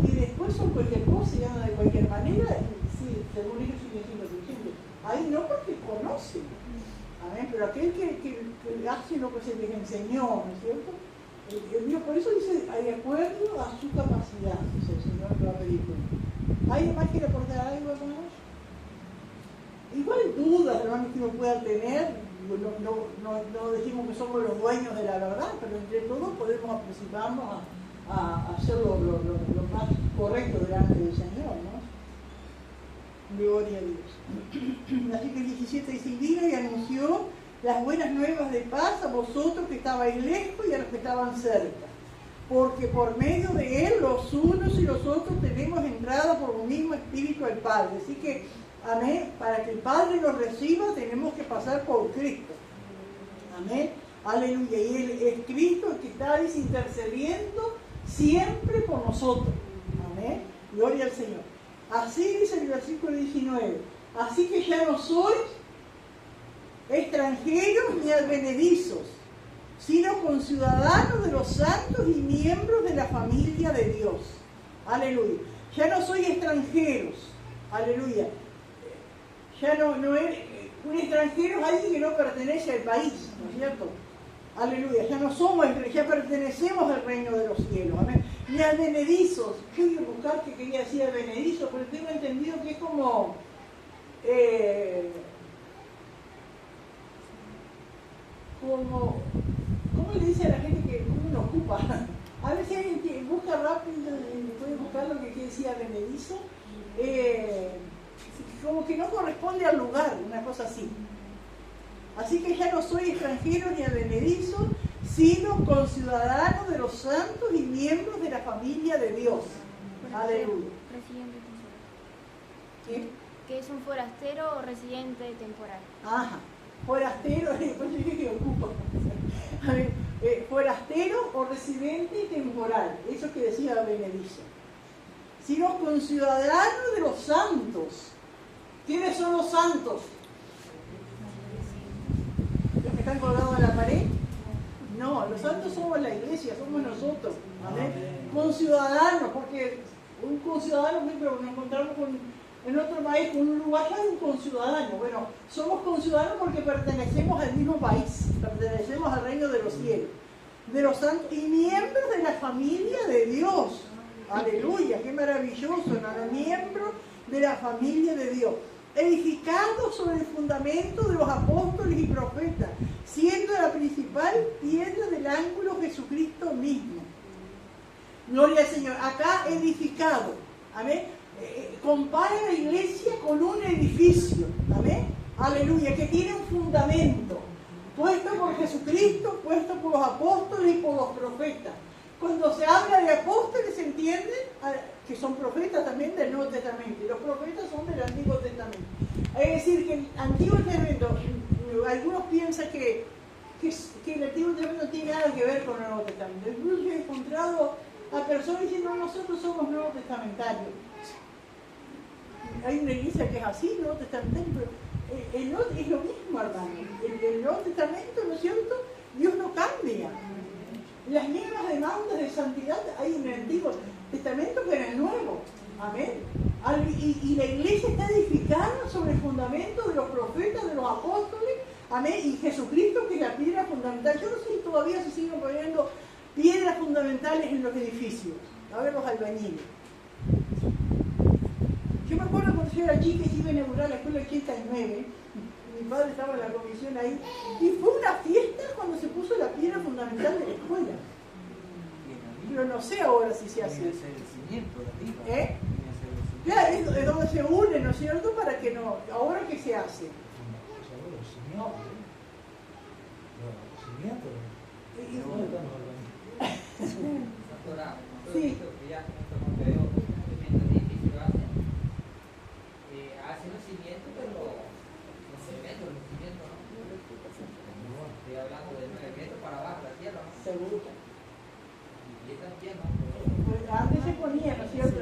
[SPEAKER 1] y después son cualquier cosa y andan de cualquier manera, y sí, según ellos siguen siendo creyentes. Ahí no, porque conocen. Amén. Pero aquel que hace lo que se les enseñó, ¿no es cierto? Dios por eso dice, de acuerdo a su capacidad, dice el Señor que va a pedir. ¿Alguien más quiere aportar algo, hermanos? Igual dudas, hermanos, que uno pueda tener. No decimos que somos los dueños de la verdad, pero entre todos podemos aproximarnos a hacer lo más correcto delante del Señor, ¿no? Gloria a Dios. Así que el 17 dice, y vino y anunció las buenas nuevas de paz a vosotros que estabais lejos y a los que estaban cerca. porque por medio de Él los unos y los otros tenemos entrada por un mismo Espíritu al Padre. Así que, amén, para que el Padre nos reciba tenemos que pasar por Cristo. Amén, aleluya. Y Él es Cristo el que está intercediendo siempre por nosotros. Amén, gloria al Señor. Así dice el versículo 19. Así que ya no sois extranjeros ni advenedizos, sino conciudadanos de los santos y miembros de la familia de Dios. Aleluya. Ya no soy extranjeros. Aleluya. Ya no es un extranjero, es alguien que no pertenece al país, ¿no es cierto? Aleluya. Ya no somos, ya pertenecemos al reino de los cielos. Amén. Ni advenedizos. Yo iba a buscar que quería decir advenedizos, pero tengo entendido que es como ¿cómo le dice a la gente que uno ocupa? A ver si alguien busca rápido y puede buscar lo que quiere decir advenedizo. Como que no corresponde al lugar, una cosa así. Así que ya no soy extranjero ni advenedizo, sino conciudadano de los santos y miembros de la familia de Dios. Aleluya.
[SPEAKER 2] Residente temporal.
[SPEAKER 1] ¿Qué?
[SPEAKER 2] ¿Qué es un forastero o residente temporal?
[SPEAKER 1] Ajá. Forastero, después yo dije que ocupa. A ver, forastero o residente temporal, eso que decía Benedicio. Sino conciudadano de los santos. ¿Quiénes son los santos? ¿Los que están colgados en la pared? No, los santos somos la iglesia, somos nosotros. ¿Vale? Conciudadanos, porque un conciudadano, pero nos encontramos en otro país, con un uruguayo es un conciudadano. Bueno, somos conciudadanos porque pertenecemos al mismo país, pertenecemos al reino de los cielos, de los santos y miembros de la familia de Dios. Aleluya, qué maravilloso, ¿no? Miembros de la familia de Dios, edificados sobre el fundamento de los apóstoles y profetas, siendo la principal piedra del ángulo Jesucristo mismo. Gloria al Señor. Acá edificado, amén. Compara la iglesia con un edificio, amén, aleluya, que tiene un fundamento puesto por Jesucristo, puesto por los apóstoles y por los profetas. Cuando se habla de apóstoles se entiende que son profetas también del Nuevo Testamento, y los profetas son del Antiguo Testamento. Es decir, que el Antiguo Testamento, algunos piensan que el Antiguo Testamento no tiene nada que ver con el Nuevo Testamento. Incluso yo he encontrado a personas diciendo, no, nosotros somos nuevos testamentarios. Hay una iglesia que es así, Nuevo Testamento, pero es lo mismo, hermano. El Nuevo Testamento, ¿no es cierto? Dios no cambia. Las mismas demandas de santidad hay en el Antiguo Testamento que en el Nuevo. Amén. Y la iglesia está edificada sobre el fundamento de los profetas, de los apóstoles. Amén. Y Jesucristo, que es la piedra fundamental. Yo no sé si todavía se siguen poniendo piedras fundamentales en los edificios. A ver, los albañiles. Yo me acuerdo cuando yo era chica y se iba a inaugurar la escuela 89, mi padre estaba en la comisión ahí, y fue una fiesta cuando se puso la piedra fundamental de la escuela. Pero no sé ahora si se hace. ¿Eh? Claro, es donde se une, ¿no es cierto? Para que no. ¿Ahora qué se hace?
[SPEAKER 3] No.
[SPEAKER 1] Sí.
[SPEAKER 4] Hacen los cimientos, pero los cementos, los cimientos no. Estoy hablando de 9 metros para abajo, la tierra, ¿no?
[SPEAKER 1] Seguro.
[SPEAKER 4] Y esta tierra.
[SPEAKER 1] Pues antes se ponía, ¿no es cierto?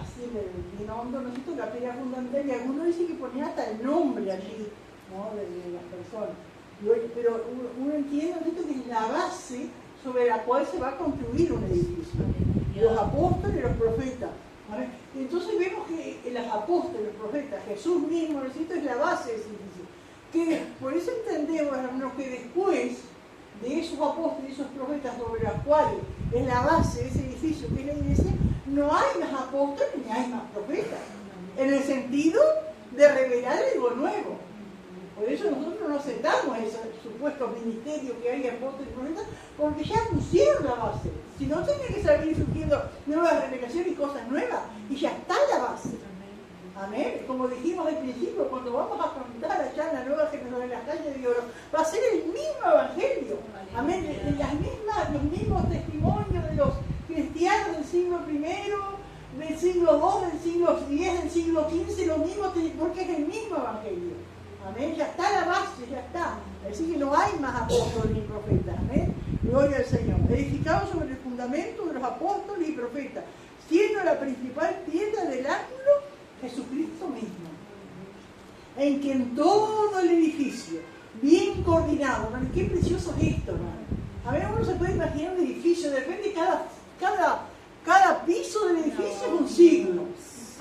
[SPEAKER 1] Así en hondo, ¿no es cierto? La piedra fundamental, y algunos dicen que ponía hasta el nombre allí, ¿no? De las personas. Pero uno entiende, ¿no es cierto?, que es la base sobre la cual se va a construir un edificio. Los apóstoles y los profetas. Entonces vemos que los apóstoles, los profetas, Jesús mismo, ¿no es cierto?, es la base de ese edificio. Que por eso entendemos, hermanos, que después de esos apóstoles y esos profetas sobre los cuales es la base de ese edificio que es la iglesia, no hay más apóstoles ni hay más profetas. En el sentido de revelar algo nuevo. Por eso nosotros no aceptamos esos supuestos ministerios que hay de apóstoles y profetas, porque ya pusieron la base. Si no, tiene que salir surgiendo nuevas revelaciones y cosas nuevas, y ya está la base. Amén. Como dijimos al principio, cuando vamos a contar allá en la Nueva Jerusalén, en las calles de oro, va a ser el mismo evangelio. Amén. Los mismos testimonios siglo II, del siglo X, del siglo XV, lo mismo, porque es el mismo evangelio. Amén. Ya está la base, ya está. Así que no hay más apóstoles ni profetas. Amén. Gloria al Señor. Edificado sobre el fundamento de los apóstoles y profetas, siendo la principal piedra del ángulo Jesucristo mismo, en quien todo el edificio, bien coordinado. Hermano, qué precioso es esto, hermano. A ver, uno se puede imaginar un edificio, de repente cada piso del edificio es un siglo.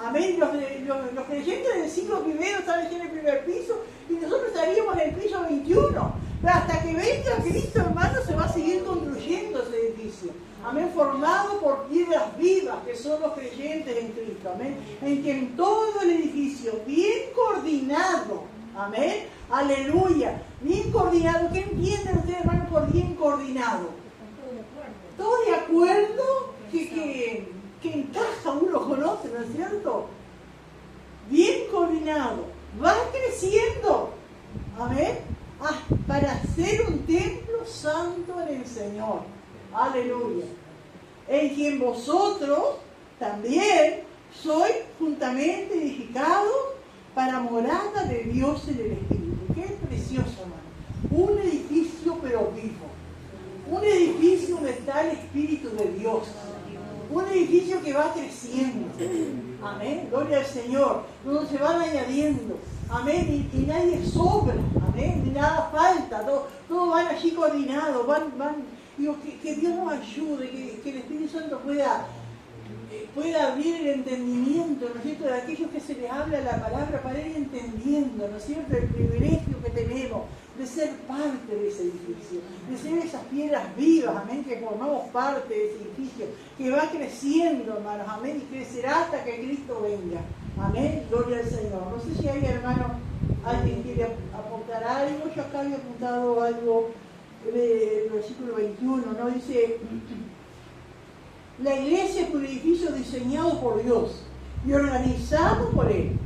[SPEAKER 1] Amén. Los creyentes del siglo I estaban en el primer piso y nosotros estaríamos en el piso 21. Pero hasta que venga Cristo, hermano, se va a seguir construyendo ese edificio. Amén. Formado por piedras vivas que son los creyentes en Cristo. Amén. En que en todo el edificio, bien coordinado. Amén. Aleluya. Bien coordinado. ¿Qué entienden ustedes, hermano, por bien coordinado? Todo de acuerdo que encaja uno con otro, ¿no es cierto? Bien coordinado, va creciendo, amén, para ser un templo santo en el Señor, aleluya, en quien vosotros también sois juntamente edificados para morada de Dios en el Espíritu. Qué precioso, hermano, un edificio pero vivo, un edificio donde está el Espíritu de Dios. Un edificio que va creciendo. Amén. Gloria al Señor. Donde se van añadiendo. Amén. Y nadie sobra. Amén. Ni nada falta. Todo van allí coordinados. Digo, que Dios nos ayude. Que el Espíritu Santo pueda abrir el entendimiento, ¿no es cierto?, de aquellos que se les habla la palabra para ir entendiendo, ¿no es cierto?, el privilegio que tenemos de ser parte de ese edificio, de ser esas piedras vivas, amén, que formamos parte de ese edificio, que va creciendo, hermanos, amén, y crecerá hasta que Cristo venga, amén, gloria al Señor. No sé si hay, hermano, alguien quiere aportar algo. Yo acá había apuntado algo del versículo 21, ¿no? Dice: la iglesia es un edificio diseñado por Dios y organizado por Él.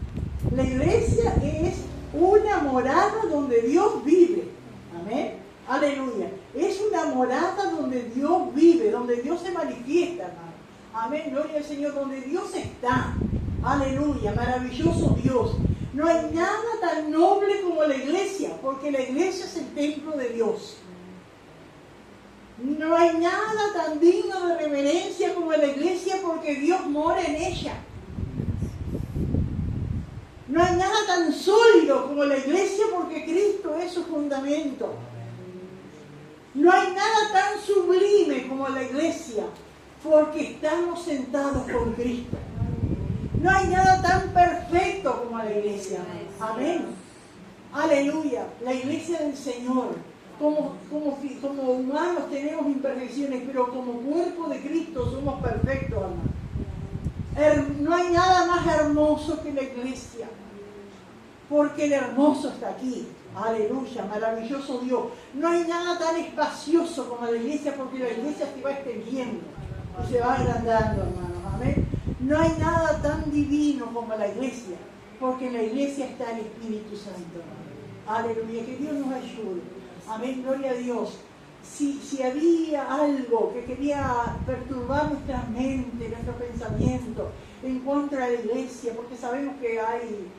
[SPEAKER 1] La iglesia es una morada donde Dios vive. Amén. Aleluya. Es una morada donde Dios vive, donde Dios se manifiesta, hermano. Amén. Gloria al Señor, donde Dios está. Aleluya. Maravilloso Dios. No hay nada tan noble como la iglesia, porque la iglesia es el templo de Dios. No hay nada tan digno de reverencia como la iglesia, porque Dios mora en ella. No hay nada tan sólido como la iglesia, porque Cristo es su fundamento. No hay nada tan sublime como la iglesia, porque estamos sentados con Cristo. No hay nada tan perfecto como la iglesia. Amén. Aleluya. La iglesia del Señor. Como humanos tenemos imperfecciones, pero como cuerpo de Cristo somos perfectos, hermano. No hay nada más hermoso que la iglesia, porque el hermoso está aquí. Aleluya, maravilloso Dios. No hay nada tan espacioso como la iglesia, porque la iglesia se va extendiendo y se va agrandando, hermanos. Amén. No hay nada tan divino como la iglesia, porque en la iglesia está el Espíritu Santo, hermano. Aleluya, que Dios nos ayude. Amén, gloria a Dios. Si había algo que quería perturbar nuestra mente, nuestro pensamiento en contra de la iglesia, porque sabemos que hay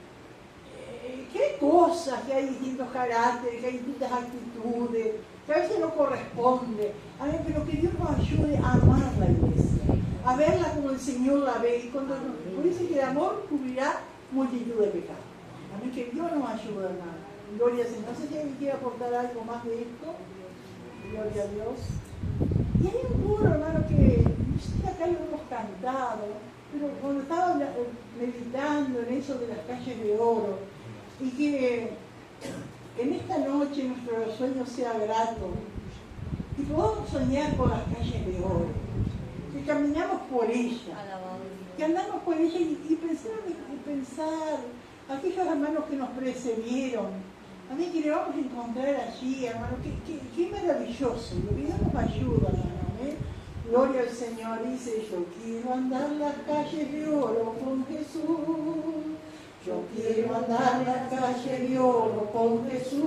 [SPEAKER 1] cosas, que hay distintos caracteres, que hay distintas actitudes, que a veces no corresponde. Amén, pero que Dios nos ayude a amar la iglesia, a verla como el Señor la ve. Y cuando nos dice que el amor cubrirá multitud de pecados. Amén, que Dios nos ayude, hermano. Gloria al Señor. No sé si alguien quiere aportar algo más de esto. Gloria a Dios. Y hay un coro, hermano, que no sé si acá lo hemos cantado, pero cuando estaba meditando en eso de las calles de oro, y que en esta noche nuestro sueño sea grato, y podamos soñar con las calles de oro, que caminamos por ella, que andamos por ella y pensar aquellos hermanos que nos precedieron. Amén, que le vamos a encontrar allí, hermano. Qué maravilloso. Lo que Dios nos ayuda, hermano. Amén. Gloria al Señor. Dice: yo quiero andar las calles de oro con Jesús. Yo quiero andar las calles de oro con Jesús.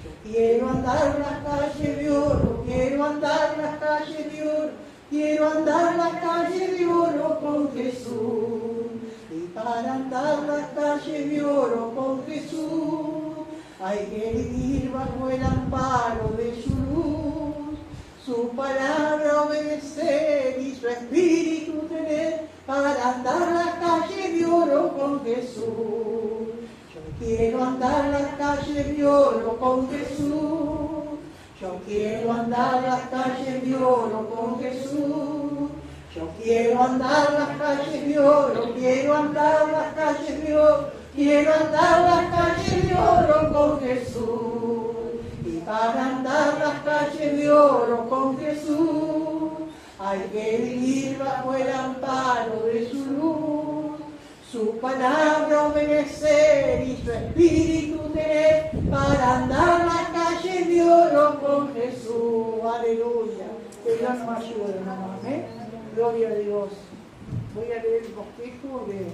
[SPEAKER 1] Yo quiero andar las calles de oro. Quiero andar las calles de oro. quiero andar la calle de oro con Jesús. Y para andar la calle de oro con Jesús, hay que vivir bajo el amparo de su luz. Su palabra obedecer y su espíritu tener, para andar la calle de oro con Jesús. Yo quiero andar la calle de oro con Jesús. Yo quiero andar la calle de oro con Jesús. Yo quiero andar las calles de oro, quiero andar las calles de oro, quiero andar las calles de oro con Jesús. Y para andar las calles de oro con Jesús, hay que vivir bajo el amparo de su luz. Su palabra obedecer y su espíritu tener, para andar las calles de oro con Jesús. Aleluya. Que Dios nos ayude, hermano. Amén. Gloria a Dios. Voy a leer el bosquejo de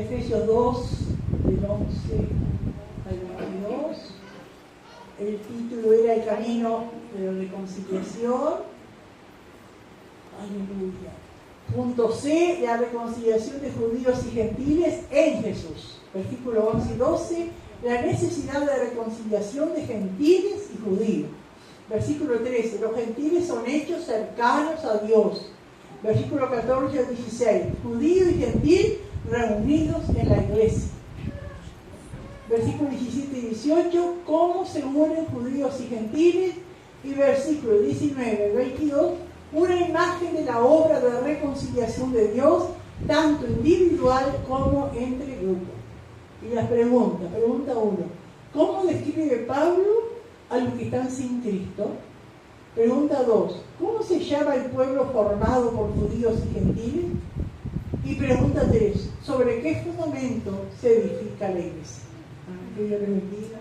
[SPEAKER 1] Efesios 2, del 11 al 22. El título era El camino de la reconciliación. Aleluya. Punto C, la reconciliación de judíos y gentiles en Jesús. Versículo 11 y 12, la necesidad de reconciliación de gentiles y judíos. Versículo 13, los gentiles son hechos cercanos a Dios. Versículo 14 al 16, judío y gentil reunidos en la iglesia. Versículo 17 y 18, cómo se unen judíos y gentiles. Y versículo 19 y 22, una imagen de la obra de reconciliación de Dios, tanto individual como entre grupos. Y las preguntas. Pregunta 1, ¿cómo describe Pablo a los que están sin Cristo? Pregunta 2, ¿cómo se llama el pueblo formado por judíos y gentiles? Y pregunta 3, ¿sobre qué fundamento se edifica la iglesia? Que Dios les bendiga.